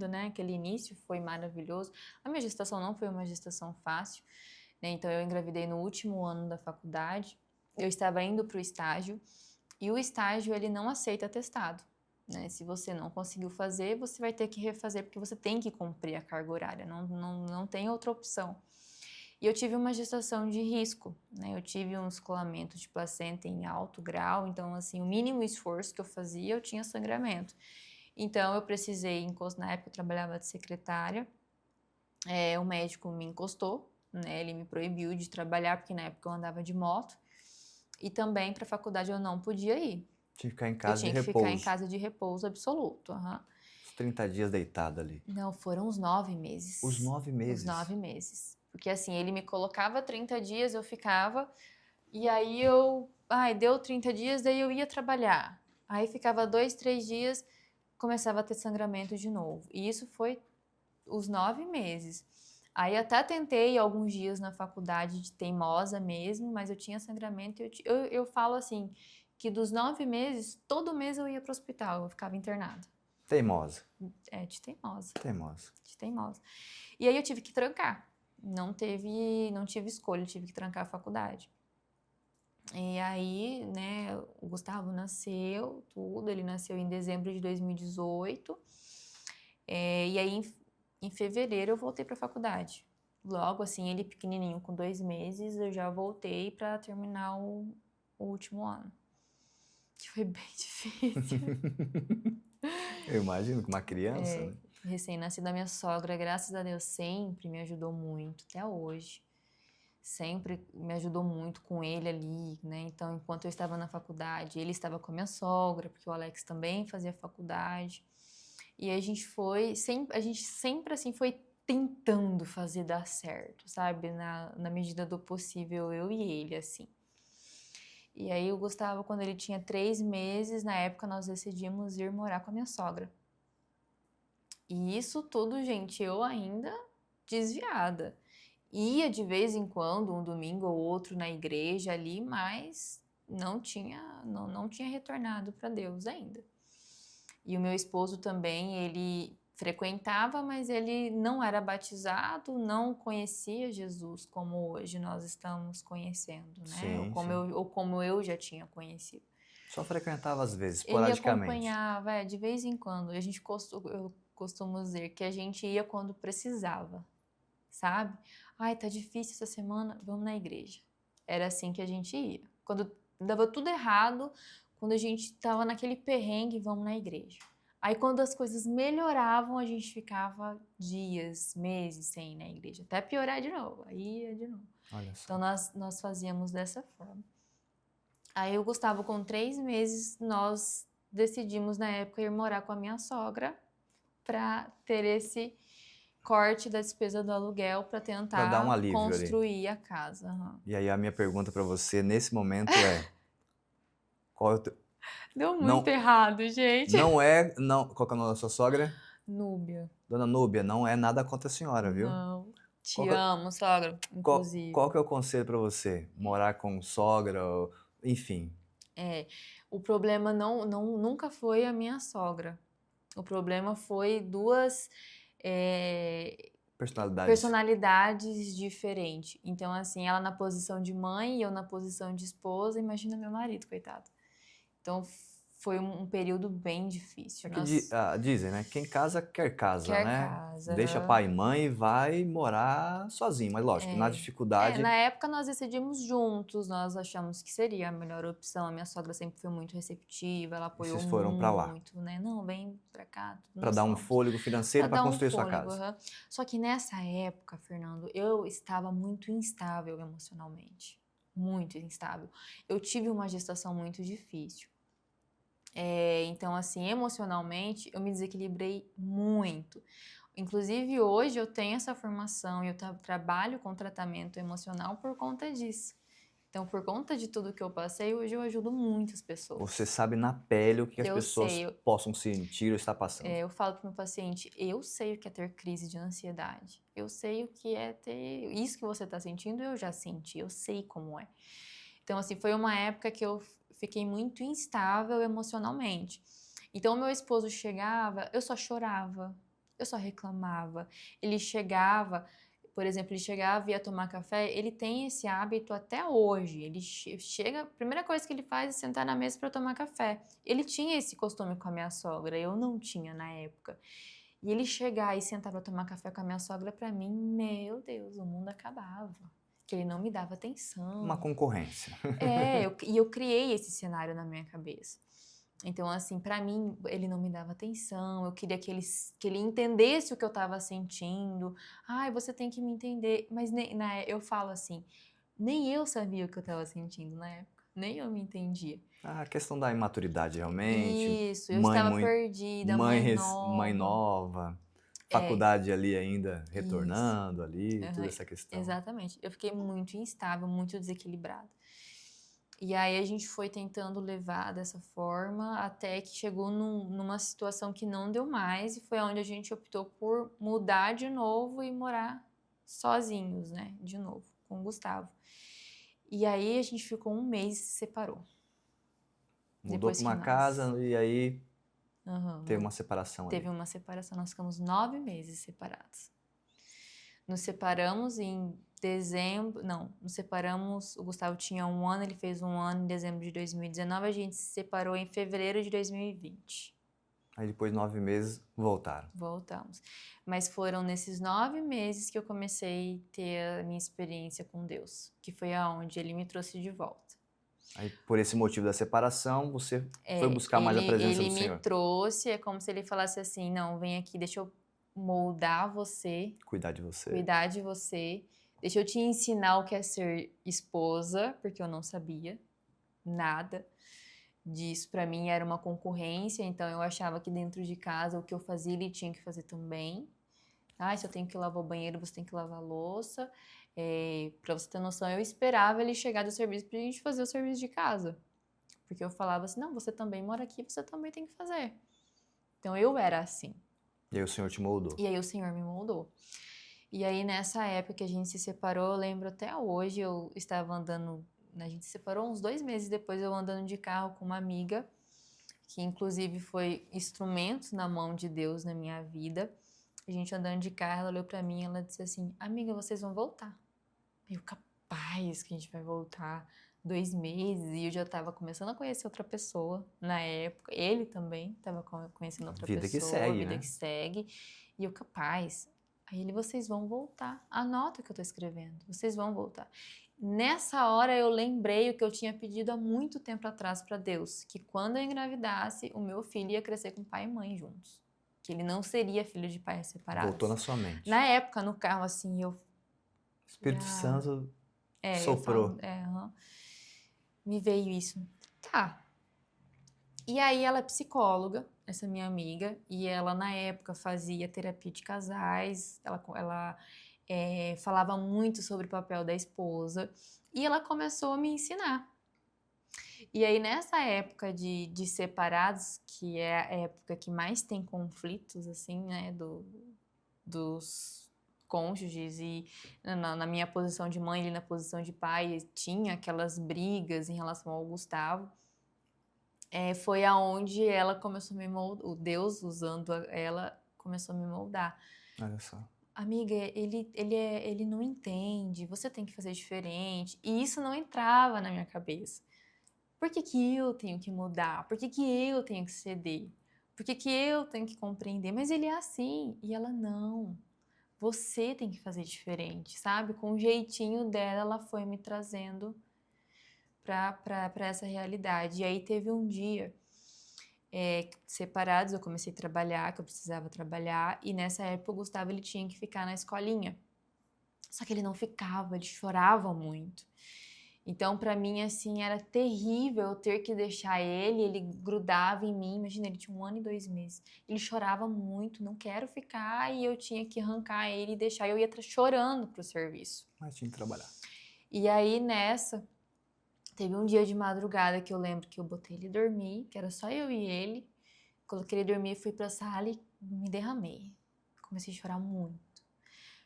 né? Aquele início foi maravilhoso. A minha gestação não foi uma gestação fácil, né? Então eu engravidei no último ano da faculdade. Eu estava indo para o estágio e o estágio ele não aceita atestado, né? Se você não conseguiu fazer, você vai ter que refazer porque você tem que cumprir a carga horária, não tem outra opção. E eu tive uma gestação de risco, né? Eu tive um descolamento de placenta em alto grau, então assim, o mínimo esforço que eu fazia, eu tinha sangramento. Então eu precisei encostar, na época eu trabalhava de secretária, o médico me encostou, né? Ele me proibiu de trabalhar porque na época eu andava de moto. E também para a faculdade eu não podia ir. Tinha que ficar em casa de repouso. Eu tinha que ficar em casa de repouso absoluto. Uhum. Os 30 dias deitado ali. Não, foram os 9 meses. Os 9 meses? Os 9 meses. Porque assim, ele me colocava 30 dias, eu ficava, e aí deu 30 dias, daí eu ia trabalhar. Aí ficava 2, 3 dias, começava a ter sangramento de novo. E isso foi os 9 meses. Aí até tentei alguns dias na faculdade de teimosa mesmo, mas eu tinha sangramento e eu falo assim, que dos 9 meses, todo mês eu ia para o hospital, eu ficava internada. Teimosa. De teimosa. Teimosa. De teimosa. E aí eu tive que trancar. Não tive escolha, eu tive que trancar a faculdade. E aí, né, o Gustavo nasceu, ele nasceu em dezembro de 2018. E aí, em fevereiro, eu voltei para a faculdade. Logo, assim, ele pequenininho, com 2 meses, eu já voltei para terminar o último ano. Que foi bem difícil. Eu imagino, com uma criança, né? Recém-nascida, minha sogra, graças a Deus, sempre me ajudou muito, até hoje. Sempre me ajudou muito com ele ali, né? Então, enquanto eu estava na faculdade, ele estava com a minha sogra, porque o Alex também fazia faculdade. E a gente sempre assim foi tentando fazer dar certo, sabe? Na medida do possível, eu e ele, assim. E aí o Gustavo, quando ele tinha 3 meses, na época nós decidimos ir morar com a minha sogra. E isso tudo, gente, eu ainda desviada. Ia de vez em quando, um domingo ou outro na igreja ali, mas não tinha retornado para Deus ainda. E o meu esposo também, ele frequentava, mas ele não era batizado, não conhecia Jesus como hoje nós estamos conhecendo, né? Sim, sim. Ou como eu já tinha conhecido. Só frequentava às vezes, Ele esporadicamente. acompanhava, de vez em quando. Eu costumo dizer que a gente ia quando precisava, sabe? Ai, tá difícil essa semana, vamos na igreja. Era assim que a gente ia. Quando dava tudo errado, quando a gente tava naquele perrengue, vamos na igreja. Aí quando as coisas melhoravam, a gente ficava dias, meses sem ir na igreja, até piorar de novo. Aí ia de novo. Olha só. Então nós fazíamos dessa forma. Aí o Gustavo, com 3 meses, nós decidimos na época ir morar com a minha sogra para ter esse corte da despesa do aluguel para Para dar um tentar alívio ali. construir a casa. Aham. E aí a minha pergunta para você nesse momento é, qual é o teu... Deu muito Não, errado, gente. não, qual que é o nome da sua sogra? Núbia. Dona Núbia, não é nada contra a senhora, viu? Não. Qual Te que é, amo, sogra, inclusive. qual que é o conselho para você? Morar com sogra, enfim, É, o problema nunca foi a minha sogra. O problema foi duas personalidades. personalidades diferentes. Então, assim, ela na posição de mãe e eu na posição de esposa, imagina meu marido, coitado. Então, foi um período bem difícil. É que dizem, né? Quem casa quer casa, Quer né? casa. Deixa pai e mãe e vai morar sozinho. Mas lógico, na dificuldade, Na época nós decidimos juntos, nós achamos que seria a melhor opção. A minha sogra sempre foi muito receptiva, ela apoiou vocês foram para lá muito, né? Não, vem pra cá, tudo para nós dar um fomos. fôlego financeiro para Dar um construir sua fôlego, casa. aham. Só que nessa época, Fernando, eu estava muito instável emocionalmente. Muito instável. Eu tive uma gestação muito difícil. Então, assim, emocionalmente, eu me desequilibrei muito. Inclusive, hoje eu tenho essa formação e eu trabalho com tratamento emocional por conta disso. Então, por conta de tudo que eu passei, hoje eu ajudo muitas pessoas. Você sabe na pele o que as Eu pessoas sei, possam sentir ou estar passando. eu falo para o meu paciente, eu sei o que é ter crise de ansiedade. Eu sei o que é ter... Isso que você está sentindo, eu já senti. Eu sei como é. Então, assim, foi uma época que eu fiquei muito instável emocionalmente. Então, meu esposo chegava, eu só chorava, eu só reclamava. Ele chegava, por exemplo, ele chegava e ia tomar café, ele tem esse hábito até hoje. Ele chega, a primeira coisa que ele faz é sentar na mesa para tomar café. Ele tinha esse costume com a minha sogra, eu não tinha na época. E ele chegar e sentar para tomar café com a minha sogra, para mim, meu Deus, o mundo acabava. Que ele não me dava atenção. Uma concorrência. Eu criei esse cenário na minha cabeça. Então, assim, para mim, ele não me dava atenção, eu queria que ele entendesse o que eu estava sentindo. Ai, você tem que me entender. Mas eu falo assim, nem eu sabia o que eu estava sentindo na época, nem eu me entendia. A questão da imaturidade, realmente. Isso, eu estava perdida, Mãe nova, faculdade ali ainda retornando ali, toda essa questão. Exatamente. Eu fiquei muito instável, muito desequilibrada. E aí a gente foi tentando levar dessa forma até que chegou numa situação que não deu mais e foi onde a gente optou por mudar de novo e morar sozinhos, né? De novo, com o Gustavo. E aí a gente ficou 1 mês e se separou. Mudou para uma casa e aí teve uma separação Teve ali. uma separação, nós ficamos 9 meses separados. Nos separamos em dezembro, não, nos separamos, o Gustavo tinha 1 ano, ele fez 1 ano em dezembro de 2019, a gente se separou em fevereiro de 2020. Aí depois de 9 meses, voltaram. Voltamos. Mas foram nesses 9 meses que eu comecei a ter a minha experiência com Deus, que foi aonde ele me trouxe de volta. Aí por esse motivo da separação, você foi buscar mais a presença do Senhor. Ele me trouxe, é como se ele falasse assim, não, vem aqui, deixa eu moldar você. Cuidar de você. Deixa eu te ensinar o que é ser esposa, porque eu não sabia nada disso. Para mim era uma concorrência, então eu achava que dentro de casa o que eu fazia ele tinha que fazer também. Se eu tenho que lavar o banheiro, você tem que lavar a louça. Para você ter noção, eu esperava ele chegar do serviço pra gente fazer o serviço de casa. Porque eu falava assim, não, você também mora aqui, você também tem que fazer. Então eu era assim. E aí o Senhor te moldou. E aí o Senhor me moldou. E aí nessa época que a gente se separou, eu lembro até hoje, eu estava andando, a gente se separou uns 2 meses depois, eu andando de carro com uma amiga, que inclusive foi instrumento na mão de Deus na minha vida. A gente andando de carro, ela olhou pra mim e ela disse assim, amiga, vocês vão voltar. Eu, capaz que a gente vai voltar 2 meses, e eu já estava começando a conhecer outra pessoa na época, ele também estava conhecendo outra Vida que pessoa, segue, vida né? que segue, e eu, capaz. Aí ele, vocês vão voltar, anota o que eu tô escrevendo, vocês vão voltar. Nessa hora eu lembrei o que eu tinha pedido há muito tempo atrás para Deus, que quando eu engravidasse, o meu filho ia crescer com pai e mãe juntos, que ele não seria filho de pais separados. Voltou na sua mente. Na época, no carro, assim, eu... Espírito Santo eu soprou. falo, me veio isso. Tá. E aí ela é psicóloga, essa minha amiga, e ela na época fazia terapia de casais, ela falava muito sobre o papel da esposa, e ela começou a me ensinar. E aí nessa época de separados, que é a época que mais tem conflitos, assim, né, dos cônjuges, e na minha posição de mãe, ele na posição de pai, tinha aquelas brigas em relação ao Gustavo. Foi aonde ela começou a me moldar, o Deus usando ela começou a me moldar. Olha só. Amiga, ele não entende, você tem que fazer diferente. E isso não entrava na minha cabeça. Por que que eu tenho que mudar? Por que que eu tenho que ceder? Por que que eu tenho que compreender? Mas ele é assim. E ela, não. Você tem que fazer diferente, sabe? Com o jeitinho dela, ela foi me trazendo para essa realidade. E aí teve um dia, separados, eu comecei a trabalhar, que eu precisava trabalhar, e nessa época o Gustavo ele tinha que ficar na escolinha. Só que ele não ficava, ele chorava muito. Então, para mim, assim, era terrível eu ter que deixar ele grudava em mim, imagina, ele tinha 1 ano e 2 meses. Ele chorava muito, não quero ficar, e eu tinha que arrancar ele e deixar, eu ia chorando pro serviço. Mas tinha que trabalhar. E aí, nessa, teve um dia de madrugada que eu lembro que eu botei ele dormir, que era só eu e ele, coloquei ele dormir, fui pra sala e me derramei. Comecei a chorar muito.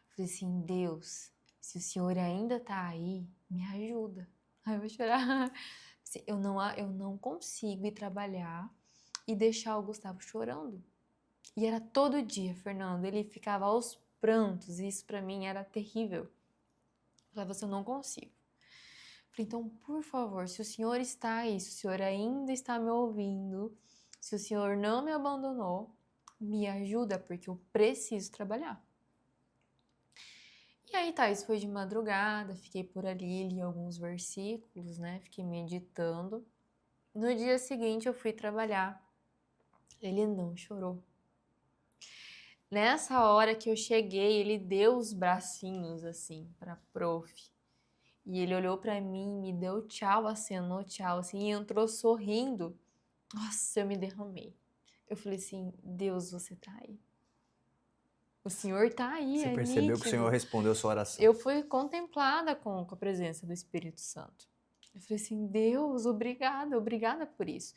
Falei assim, Deus, se o Senhor ainda tá aí, me ajuda. Aí eu vou chorar. Eu não consigo ir trabalhar e deixar o Gustavo chorando. E era todo dia, Fernando. Ele ficava aos prantos. E isso pra mim era terrível. Eu falava assim, eu não consigo. Falei, então, por favor, se o Senhor está aí, se o Senhor ainda está me ouvindo, se o Senhor não me abandonou, me ajuda, porque eu preciso trabalhar. E aí tá, isso foi de madrugada, fiquei por ali, li alguns versículos, né? Fiquei meditando. No dia seguinte eu fui trabalhar. Ele não chorou. Nessa hora que eu cheguei, ele deu os bracinhos assim pra prof. E ele olhou pra mim, me deu tchau, acenou tchau, assim, e entrou sorrindo. Nossa, eu me derramei. Eu falei assim, Deus, você tá aí. O Senhor tá aí, Você é percebeu nítido. que o Senhor respondeu sua oração. Eu fui contemplada com a presença do Espírito Santo. Eu falei assim, Deus, obrigada, obrigada por isso.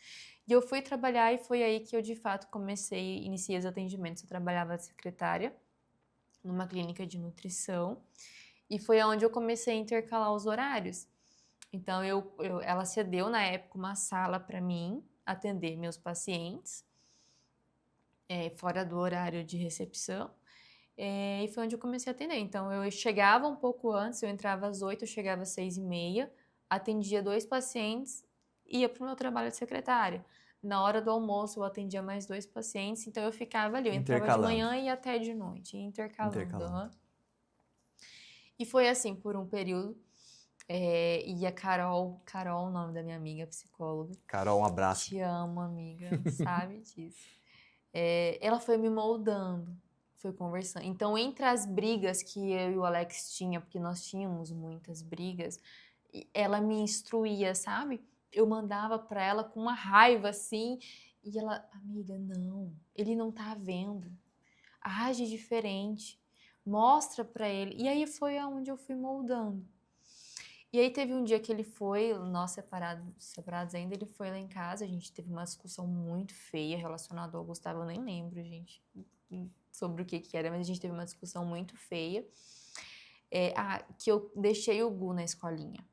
E eu fui trabalhar e foi aí que eu, de fato, iniciei os atendimentos. Eu trabalhava de secretária numa clínica de nutrição e foi onde eu comecei a intercalar os horários. Então, ela cedeu, na época, uma sala para mim atender meus pacientes, fora do horário de recepção. E foi onde eu comecei a atender. Então, eu chegava um pouco antes, eu entrava às 8, eu chegava às 6h30, atendia 2 pacientes, ia para o meu trabalho de secretária. Na hora do almoço, eu atendia mais 2 pacientes, então eu ficava ali, eu entrava de manhã e ia até de noite, intercalando. E foi assim por um período. E a Carol, o nome da minha amiga psicóloga. Carol, um abraço. Te amo, amiga, sabe disso. Ela foi me moldando, foi conversando. Então, entre as brigas que eu e o Alex tinha, porque nós tínhamos muitas brigas, ela me instruía, sabe? Eu mandava pra ela com uma raiva, assim, e ela, amiga, não, ele não tá vendo. Age diferente, mostra pra ele. E aí foi aonde eu fui moldando. E aí teve um dia que ele foi, nós separados ainda, ele foi lá em casa, a gente teve uma discussão muito feia relacionada ao Gustavo, eu nem lembro, gente, sobre o que era, mas a gente teve uma discussão muito feia, que eu deixei o Gu na escolinha.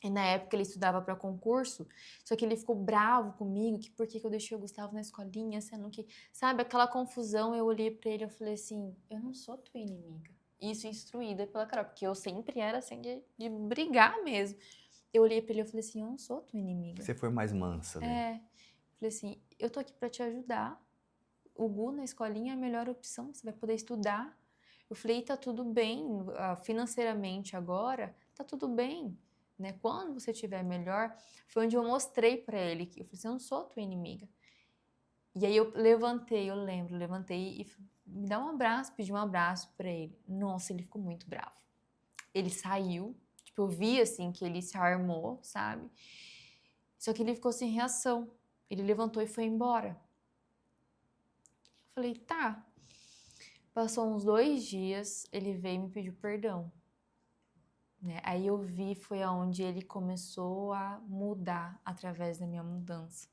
E na época ele estudava para concurso, só que ele ficou bravo comigo, que por que eu deixei o Gustavo na escolinha, sendo que, sabe, aquela confusão. Eu olhei pra ele e falei assim, eu não sou tua inimiga. Isso instruída pela Carol, porque eu sempre era assim de brigar mesmo. Eu olhei pra ele e falei assim, eu não sou tua inimiga. Você foi mais mansa, né? É, falei assim, eu tô aqui pra te ajudar. O Gu na escolinha é a melhor opção, você vai poder estudar. Eu falei, tá tudo bem, financeiramente agora, tá tudo bem, né? Quando você estiver melhor, foi onde eu mostrei pra ele que eu falei assim, eu não sou tua inimiga. E aí eu levantei e me dá um abraço, pedi um abraço pra ele. Nossa, ele ficou muito bravo. Ele saiu, tipo, eu vi assim que ele se armou, sabe? Só que ele ficou sem reação. Ele levantou e foi embora. Eu falei, tá. Passou uns 2 dias, ele veio e me pediu perdão. Né? Aí eu vi, foi aonde ele começou a mudar através da minha mudança.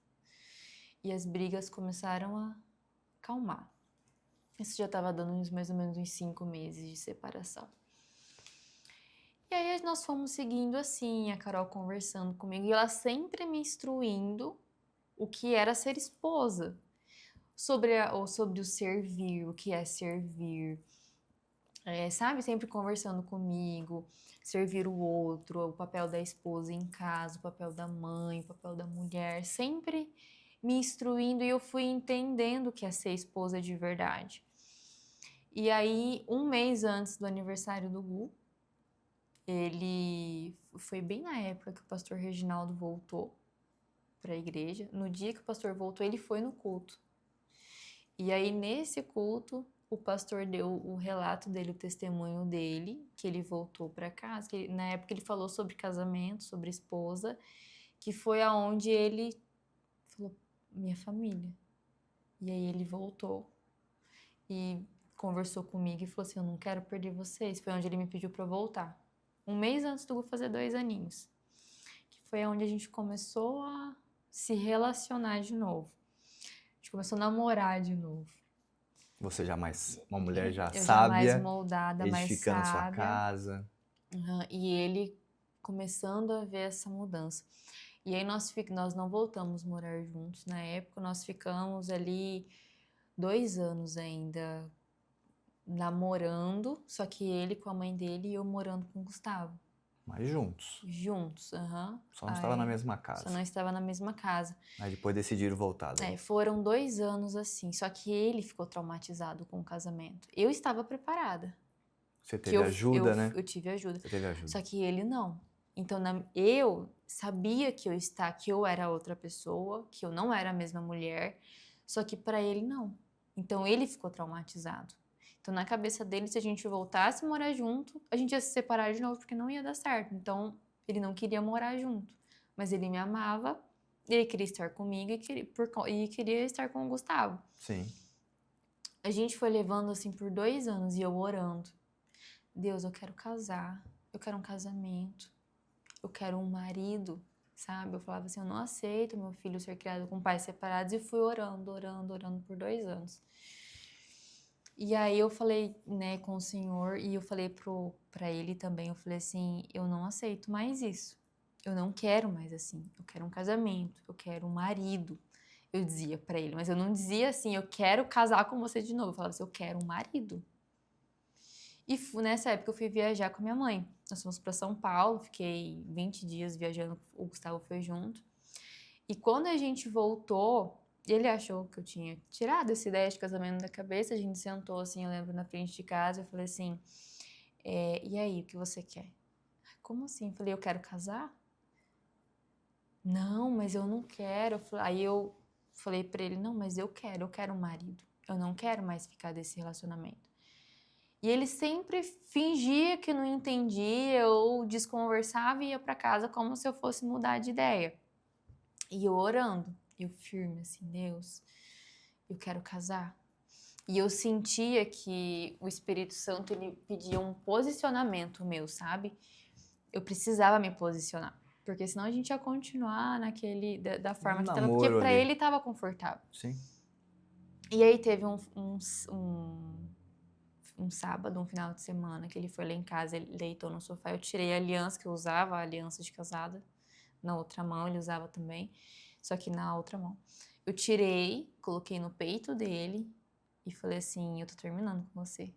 E as brigas começaram a acalmar. Isso já estava dando mais ou menos uns 5 meses de separação. E aí nós fomos seguindo assim, a Carol conversando comigo, e ela sempre me instruindo o que era ser esposa. Sobre o servir, o que é servir. Sabe, sempre conversando comigo, servir o outro, o papel da esposa em casa, o papel da mãe, o papel da mulher, sempre me instruindo, e eu fui entendendo o que é ser esposa de verdade. E aí, 1 mês antes do aniversário do Gu, ele foi bem na época que o pastor Reginaldo voltou para a igreja. No dia que o pastor voltou, ele foi no culto. E aí, nesse culto, o pastor deu o relato dele, o testemunho dele, que ele voltou para casa. Que na época ele falou sobre casamento, sobre esposa, que foi aonde ele falou, minha família. E aí ele voltou e conversou comigo e falou assim, eu não quero perder vocês. Foi onde ele me pediu para voltar. 1 mês antes do Gu fazer 2 aninhos. Que foi onde a gente começou a se relacionar de novo. A gente começou a namorar de novo. Você já mais uma mulher já Eu já mais sábia, moldada, mais edificando sua sábia. casa. E ele começando a ver essa mudança. E aí nós não voltamos a morar juntos. Na época nós ficamos ali 2 anos ainda namorando, só que ele com a mãe dele e eu morando com o Gustavo. Mas juntos. Juntos, Só não estava na mesma casa. Só não estava na mesma casa. Aí depois decidiram voltar. Daí. Foram 2 anos assim, só que ele ficou traumatizado com o casamento. Eu estava preparada. Você teve ajuda, né? Eu tive ajuda. Você teve ajuda. Só que ele não. Então eu sabia que eu era outra pessoa, que eu não era a mesma mulher, só que para ele não. Então ele ficou traumatizado. Então na cabeça dele, se a gente voltasse a morar junto, a gente ia se separar de novo porque não ia dar certo. Então ele não queria morar junto, mas ele me amava, ele queria estar comigo e queria estar com o Gustavo. Sim. A gente foi levando assim por 2 anos e eu orando. Deus, eu quero casar, eu quero um casamento, eu quero um marido, sabe? Eu falava assim, eu não aceito meu filho ser criado com pais separados, e fui orando por 2 anos. E aí eu falei, né, com o Senhor, e eu falei pra ele também, eu falei assim, eu não aceito mais isso, eu não quero mais assim, eu quero um casamento, eu quero um marido. Eu dizia pra ele, mas eu não dizia assim, eu quero casar com você de novo, eu falava assim, eu quero um marido. E nessa época eu fui viajar com a minha mãe. Nós fomos para São Paulo, fiquei 20 dias viajando, o Gustavo foi junto. E quando a gente voltou, ele achou que eu tinha tirado essa ideia de casamento da cabeça, a gente sentou assim, eu lembro, na frente de casa, eu falei assim, e aí, o que você quer? Como assim? Eu falei, eu quero casar? Não, mas eu não quero. Aí eu falei para ele, não, mas eu quero um marido. Eu não quero mais ficar desse relacionamento. E ele sempre fingia que não entendia ou desconversava e ia para casa como se eu fosse mudar de ideia. E eu orando, eu firme assim, Deus, eu quero casar. E eu sentia que o Espírito Santo, ele pedia um posicionamento meu, sabe? Eu precisava me posicionar, porque senão a gente ia continuar da forma que estava, porque para ele estava confortável. Sim. E aí teve um sábado, um final de semana, que ele foi lá em casa, ele deitou no sofá, eu tirei a aliança que eu usava, a aliança de casada, na outra mão ele usava também, só que na outra mão. Eu tirei, coloquei no peito dele e falei assim, eu tô terminando com você.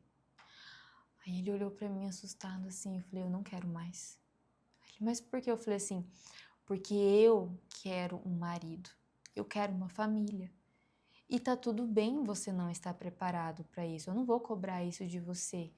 Aí ele olhou pra mim assustado assim, eu falei, eu não quero mais. Ele, mas por que? Eu falei assim, porque eu quero um marido, eu quero uma família. E tá tudo bem você não estar preparado para isso, eu não vou cobrar isso de você.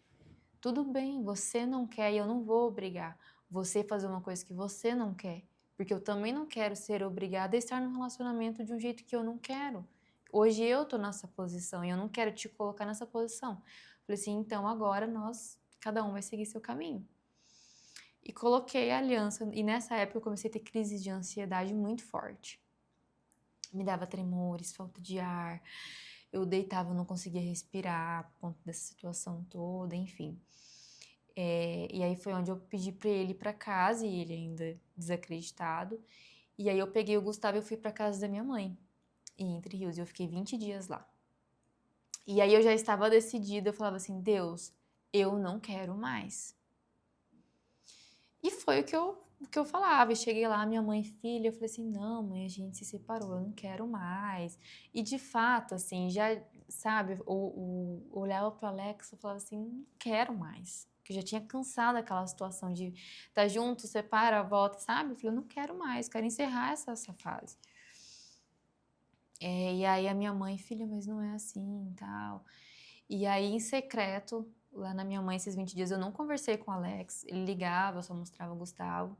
Tudo bem, você não quer e eu não vou obrigar você a fazer uma coisa que você não quer. Porque eu também não quero ser obrigada a estar num relacionamento de um jeito que eu não quero. Hoje eu tô nessa posição e eu não quero te colocar nessa posição. Falei assim, então agora cada um vai seguir seu caminho. E coloquei a aliança, e nessa época eu comecei a ter crises de ansiedade muito forte. Me dava tremores, falta de ar, eu deitava, não conseguia respirar por conta dessa situação toda, enfim. E aí foi onde eu pedi pra ele ir pra casa, e ele ainda desacreditado. E aí eu peguei o Gustavo e eu fui pra casa da minha mãe, em Entre Rios, e eu fiquei 20 dias lá. E aí eu já estava decidida, eu falava assim, Deus, eu não quero mais. E foi o que eu falava. E cheguei lá, minha mãe, filha, eu falei assim, não, mãe, a gente se separou, eu não quero mais. E de fato, assim, já, sabe, olhava pro Alex e falava assim, não quero mais. Porque eu já tinha cansado daquela situação de estar junto, separa, volta, sabe? Eu falei, eu não quero mais, quero encerrar essa fase. E aí a minha mãe, filha, mas não é assim e tal. E aí, em secreto, lá na minha mãe, esses 20 dias, eu não conversei com o Alex. Ele ligava, eu só mostrava o Gustavo.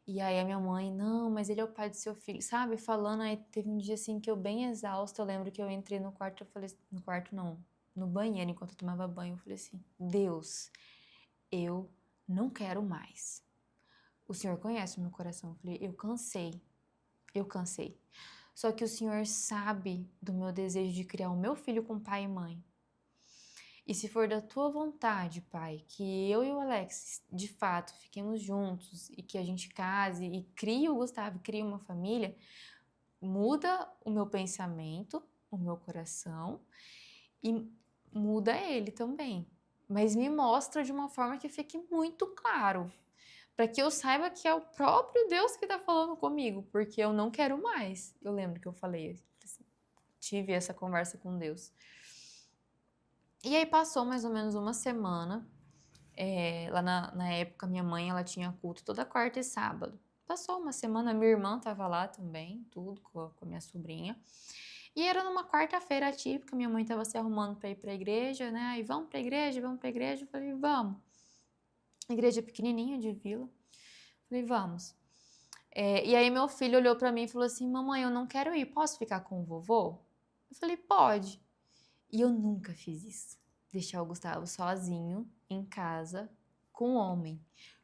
E aí a minha mãe, não, mas ele é o pai do seu filho, sabe? Falando, aí teve um dia assim que eu bem exausta, eu lembro que eu entrei no quarto, eu falei, no quarto não, no banheiro, enquanto eu tomava banho, eu falei assim, Deus, eu não quero mais. O Senhor conhece o meu coração. Eu falei, eu cansei. Só que o Senhor sabe do meu desejo de criar o meu filho com pai e mãe. E se for da tua vontade, Pai, que eu e o Alex, de fato, fiquemos juntos e que a gente case e crie o Gustavo, crie uma família, muda o meu pensamento, o meu coração e muda ele também. Mas me mostra de uma forma que fique muito claro, para que eu saiba que é o próprio Deus que está falando comigo, porque eu não quero mais. Eu lembro que eu falei, assim, tive essa conversa com Deus. E aí passou mais ou menos uma semana. Lá na época, minha mãe, ela tinha culto toda quarta e sábado. Passou uma semana, minha irmã tava lá também, tudo, com a minha sobrinha. E era numa quarta-feira típica, minha mãe tava se arrumando para ir pra igreja, né? E vamos pra igreja, vamos pra igreja. Eu falei, vamos. Igreja pequenininha de vila. Falei, vamos. E aí meu filho olhou para mim e falou assim, mamãe, eu não quero ir, posso ficar com o vovô? Eu falei, pode. E eu nunca fiz isso. Deixar o Gustavo sozinho, em casa, com um homem.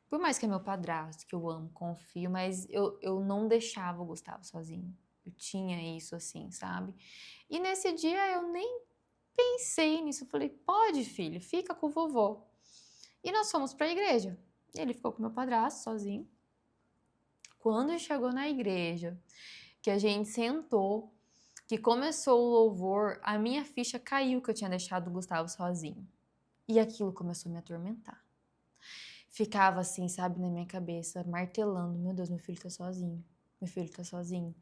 Por mais que é meu padrasto, que eu amo, confio, mas eu não deixava o Gustavo sozinho. Eu tinha isso assim, sabe? E nesse dia eu nem pensei nisso. Eu falei, pode, filho, fica com o vovô. E nós fomos para a igreja. Ele ficou com meu padrasto sozinho. Quando chegou na igreja, que a gente sentou, que começou o louvor, a minha ficha caiu que eu tinha deixado o Gustavo sozinho. E aquilo começou a me atormentar. Ficava assim, sabe, na minha cabeça, martelando, meu Deus, meu filho tá sozinho, meu filho tá sozinho.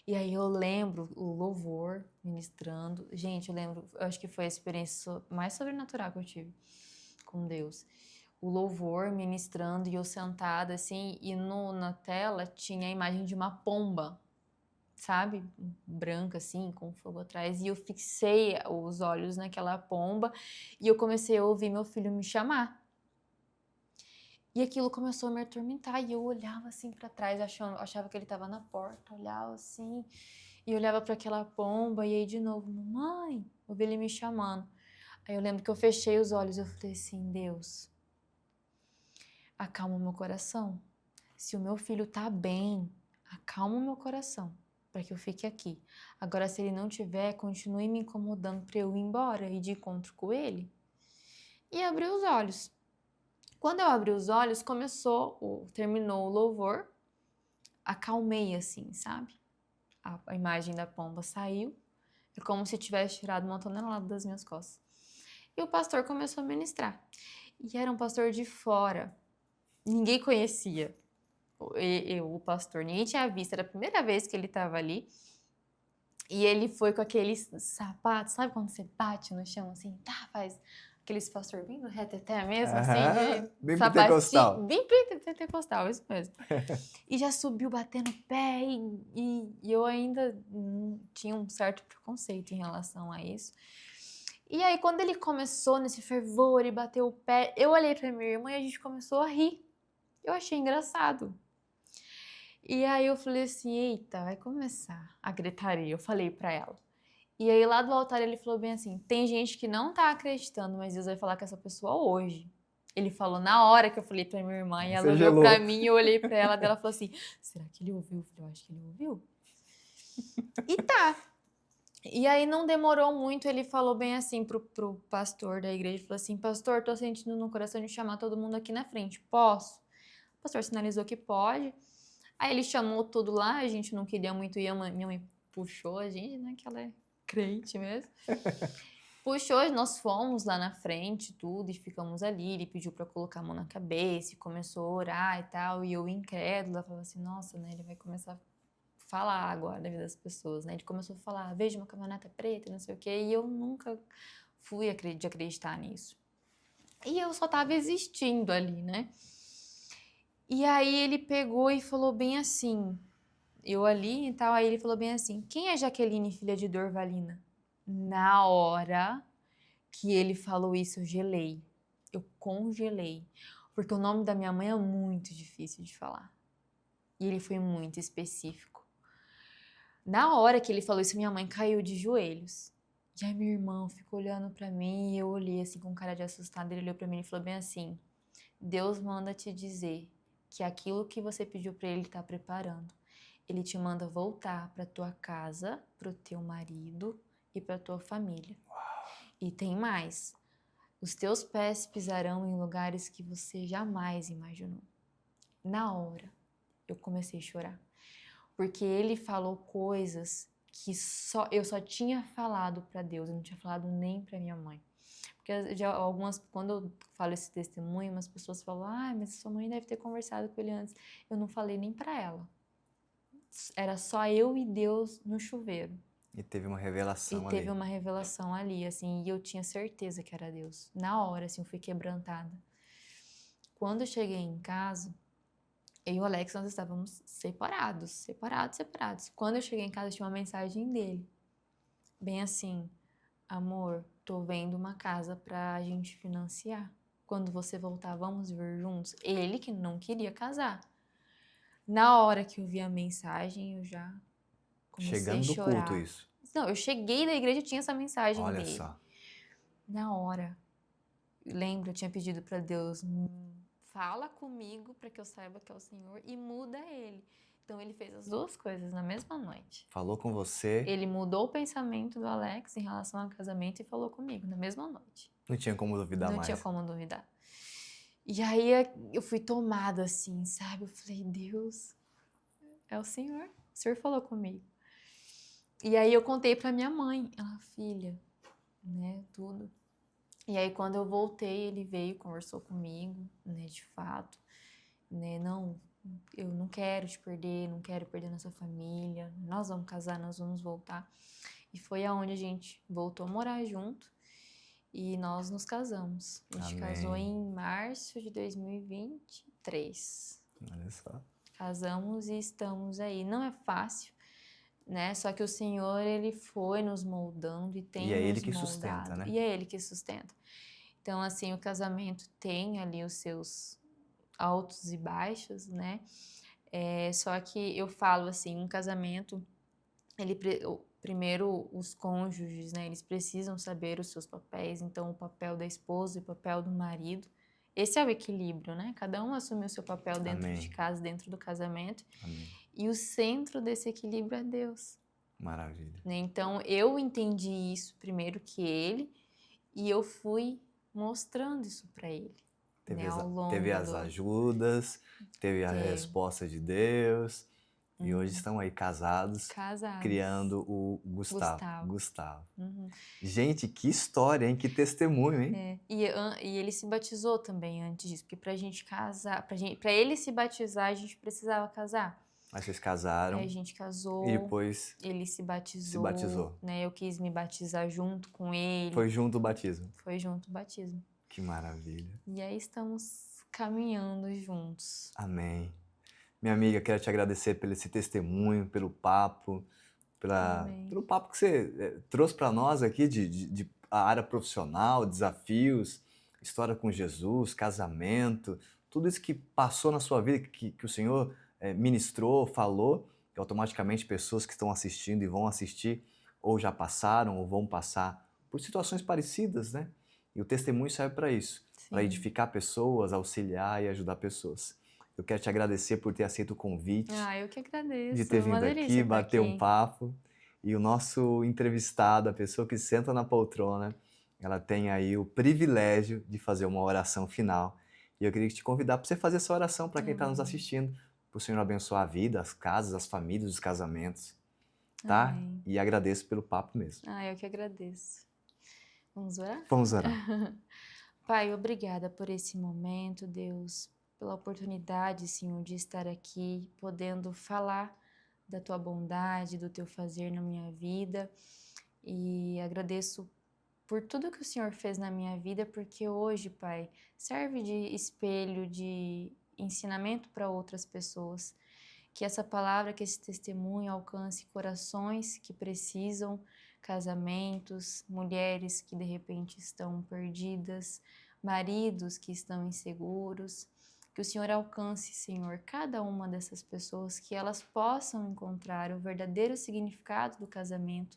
E aí eu lembro o louvor ministrando. Gente, eu acho que foi a experiência mais sobrenatural que eu tive com Deus. O louvor ministrando e eu sentada assim, e na tela tinha a imagem de uma pomba, sabe? Branca assim, com fogo atrás. E eu fixei os olhos naquela pomba e eu comecei a ouvir meu filho me chamar. E aquilo começou a me atormentar e eu olhava assim para trás, achava que ele estava na porta, olhava assim e olhava para aquela pomba e aí de novo, mamãe, ouvi ele me chamando. Aí eu lembro que eu fechei os olhos e eu falei assim, Deus, acalma o meu coração. Se o meu filho tá bem, acalma o meu coração para que eu fique aqui. Agora, se ele não tiver, continue me incomodando para eu ir embora e de encontro com ele. E abri os olhos. Quando eu abri os olhos, terminou o louvor, acalmei assim, sabe? A imagem da pomba saiu, é como se tivesse tirado uma tonelada das minhas costas. E o pastor começou a ministrar. E era um pastor de fora. Ninguém conhecia o pastor, ninguém tinha visto. Era a primeira vez que ele estava ali. E ele foi com aqueles sapatos, sabe quando você bate no chão assim, tá, faz aqueles pastor bem do reteté mesmo, assim, de Bem sapatinho, pentecostal. bem pentecostal, isso mesmo. E já subiu batendo pé e eu ainda tinha um certo preconceito em relação a isso. E aí, quando ele começou nesse fervor e bateu o pé, eu olhei pra minha irmã e a gente começou a rir. Eu achei engraçado. E aí eu falei assim, eita, vai começar a gritaria. Eu falei pra ela. E aí lá do altar ele falou bem assim, tem gente que não tá acreditando, mas Deus vai falar com essa pessoa hoje. Ele falou na hora que eu falei pra minha irmã, e ela Você olhou pra gelou. mim, eu olhei pra ela, ela falou assim, será que ele ouviu? Eu falei, eu acho que ele ouviu. E tá. E aí não demorou muito, ele falou bem assim pro pastor da igreja, falou assim, pastor, tô sentindo no coração de chamar todo mundo aqui na frente, posso? O pastor sinalizou que pode. Aí ele chamou tudo lá, a gente não queria muito ir, minha mãe puxou a gente, né, que ela é crente mesmo. Puxou, nós fomos lá na frente, tudo, e ficamos ali, ele pediu pra colocar a mão na cabeça, e começou a orar e tal, e eu incrédula, falava assim, nossa, né, ele vai começar a falar agora da vida das pessoas, né, ele começou a falar, veja uma caminhoneta preta, não sei o quê, e eu nunca fui de acreditar nisso. E eu só tava existindo ali, né. E aí ele pegou e falou bem assim, eu ali e tal, aí ele falou bem assim, quem é Jaqueline, filha de Dorvalina? Na hora que ele falou isso, eu gelei, eu congelei, porque o nome da minha mãe é muito difícil de falar, e ele foi muito específico. Na hora que ele falou isso, minha mãe caiu de joelhos, e aí meu irmão ficou olhando pra mim, e eu olhei assim com cara de assustada, ele olhou pra mim e falou bem assim, Deus manda te dizer que aquilo que você pediu pra ele tá preparando. Ele te manda voltar pra tua casa, pro teu marido e pra tua família. E tem mais. Os teus pés pisarão em lugares que você jamais imaginou. Na hora, eu comecei a chorar. Porque ele falou coisas que eu só tinha falado pra Deus, eu não tinha falado nem pra minha mãe. Porque já quando eu falo esse testemunho, umas pessoas falam, mas sua mãe deve ter conversado com ele antes. Eu não falei nem pra ela. Era só eu e Deus no chuveiro. E teve uma revelação E ali. teve uma revelação ali, assim, e eu tinha certeza que era Deus. Na hora, assim, eu fui quebrantada. Quando eu cheguei em casa, eu e o Alex, nós estávamos separados. Quando eu cheguei em casa, tinha uma mensagem dele. Bem assim, amor, tô vendo uma casa pra gente financiar. Quando você voltar, vamos vir juntos? Ele que não queria casar. Na hora que eu vi a mensagem, eu já comecei Chegando a do culto chorar. isso. Não, eu cheguei da igreja e tinha essa mensagem Olha dele. só. Na hora, lembro, eu tinha pedido pra Deus, fala comigo pra que eu saiba que é o Senhor e muda ele. Então ele fez as duas coisas na mesma noite. Falou com você. Ele mudou o pensamento do Alex em relação ao casamento e falou comigo na mesma noite. Não tinha como duvidar Não mais. tinha como duvidar. E aí eu fui tomada assim, sabe? Eu falei, Deus, é o Senhor falou comigo. E aí eu contei pra minha mãe, ela, filha, né, tudo. E aí quando eu voltei, ele veio, conversou comigo, né, de fato, né, não, eu não quero te perder, não quero perder nossa família, nós vamos casar, nós vamos voltar. E foi aonde a gente voltou a morar junto e nós nos casamos. A gente casou em março de 2023. Olha só. Casamos e estamos aí. Não é fácil, né? Só que o Senhor, ele foi nos moldando e tem E é nos Ele que moldado. sustenta, né? E é Ele que sustenta. Então, assim, o casamento tem ali os seus altos e baixos, né? Só que eu falo assim, um casamento, primeiro os cônjuges, né? Eles precisam saber os seus papéis. Então, o papel da esposa e o papel do marido. Esse é o equilíbrio, né? Cada um assume o seu papel dentro Amém. de casa, dentro do casamento. Amém. E o centro desse equilíbrio é Deus. Maravilha. Né? Então, eu entendi isso primeiro que ele, e eu fui mostrando isso para ele. Teve, né? Ao longo teve as ajudas, teve a resposta de Deus, E hoje estão aí casados, Casados. criando o Gustavo. Gustavo. Gustavo. Uhum. Gente, que história, hein? Que testemunho, hein? É. E ele se batizou também antes disso, porque pra gente casar, pra ele se batizar, a gente precisava casar. Aí vocês Aí casaram a gente e casou, depois ele se se batizou, batizou. né? Eu quis me batizar junto com ele. Foi junto o batismo. Foi junto o batismo. Que maravilha. E aí estamos caminhando juntos. Amém. Minha amiga, quero te agradecer pelo esse testemunho, pelo papo, Amém. pelo papo que você trouxe para nós aqui de a área profissional, desafios, história com Jesus, casamento, tudo isso que passou na sua vida, que o Senhor ministrou, falou, que automaticamente pessoas que estão assistindo e vão assistir, ou já passaram, ou vão passar por situações parecidas, né? E o testemunho serve para isso, para Sim. edificar pessoas, auxiliar e ajudar pessoas. Eu quero te agradecer por ter aceito o convite, Eu que agradeço. de ter Uma vindo delícia aqui, estar bater um aqui. papo. E o nosso entrevistado, a pessoa que senta na poltrona, ela tem aí o privilégio de fazer uma oração final. E eu queria te convidar para você fazer essa oração para quem está nos Amém. assistindo, para o Senhor abençoar a vida, as casas, as famílias, os casamentos, tá? Amém. E agradeço pelo papo mesmo. Eu que agradeço. Vamos orar? Vamos orar. Pai, obrigada por esse momento, Deus, pela oportunidade, Senhor, de estar aqui, podendo falar da tua bondade, do teu fazer na minha vida. E agradeço por tudo que o Senhor fez na minha vida, porque hoje, Pai, serve de espelho, de ensinamento para outras pessoas. Que essa palavra, que esse testemunho alcance corações que precisam, casamentos, mulheres que de repente estão perdidas, maridos que estão inseguros. Que o Senhor alcance, Senhor, cada uma dessas pessoas, que elas possam encontrar o verdadeiro significado do casamento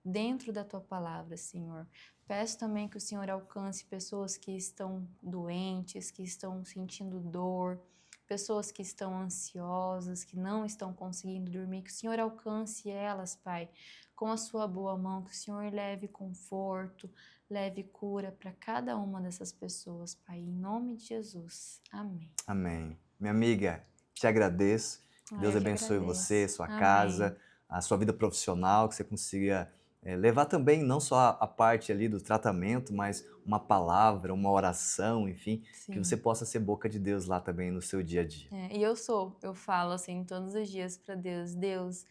dentro da tua palavra, Senhor. Peço também que o Senhor alcance pessoas que estão doentes, que estão sentindo dor, pessoas que estão ansiosas, que não estão conseguindo dormir, que o Senhor alcance elas, Pai, com a sua boa mão, que o Senhor leve conforto, leve cura para cada uma dessas pessoas, Pai, em nome de Jesus. Amém. Amém. Minha amiga, te agradeço. Deus Eu que abençoe você, agradeço. sua Amém. casa, a sua vida profissional, que você consiga levar também não só a parte ali do tratamento, mas uma palavra, uma oração, enfim, que você Sim. possa ser boca de Deus lá também no seu dia a dia. E eu falo assim todos os dias para Deus, Deus,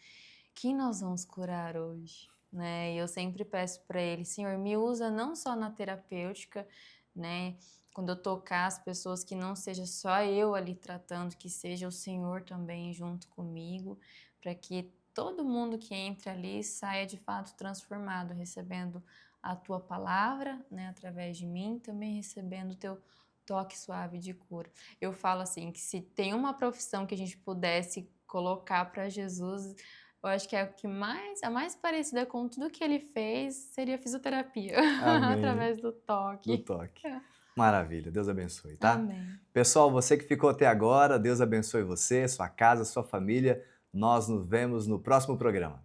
quem nós vamos curar hoje? Né? E eu sempre peço para Ele, Senhor, me usa não só na terapêutica, né? Quando eu tocar as pessoas, que não seja só eu ali tratando, que seja o Senhor também junto comigo, para que todo mundo que entre ali saia de fato transformado, recebendo a tua palavra, né, através de mim, também recebendo o teu toque suave de cura. Eu falo assim, que se tem uma profissão que a gente pudesse colocar para Jesus, eu acho que a mais parecida com tudo que ele fez seria fisioterapia, Amém. através do Do toque. toque. Maravilha. Deus abençoe, tá? Amém. Pessoal, você que ficou até agora, Deus abençoe você, sua casa, sua família. Nós nos vemos no próximo programa.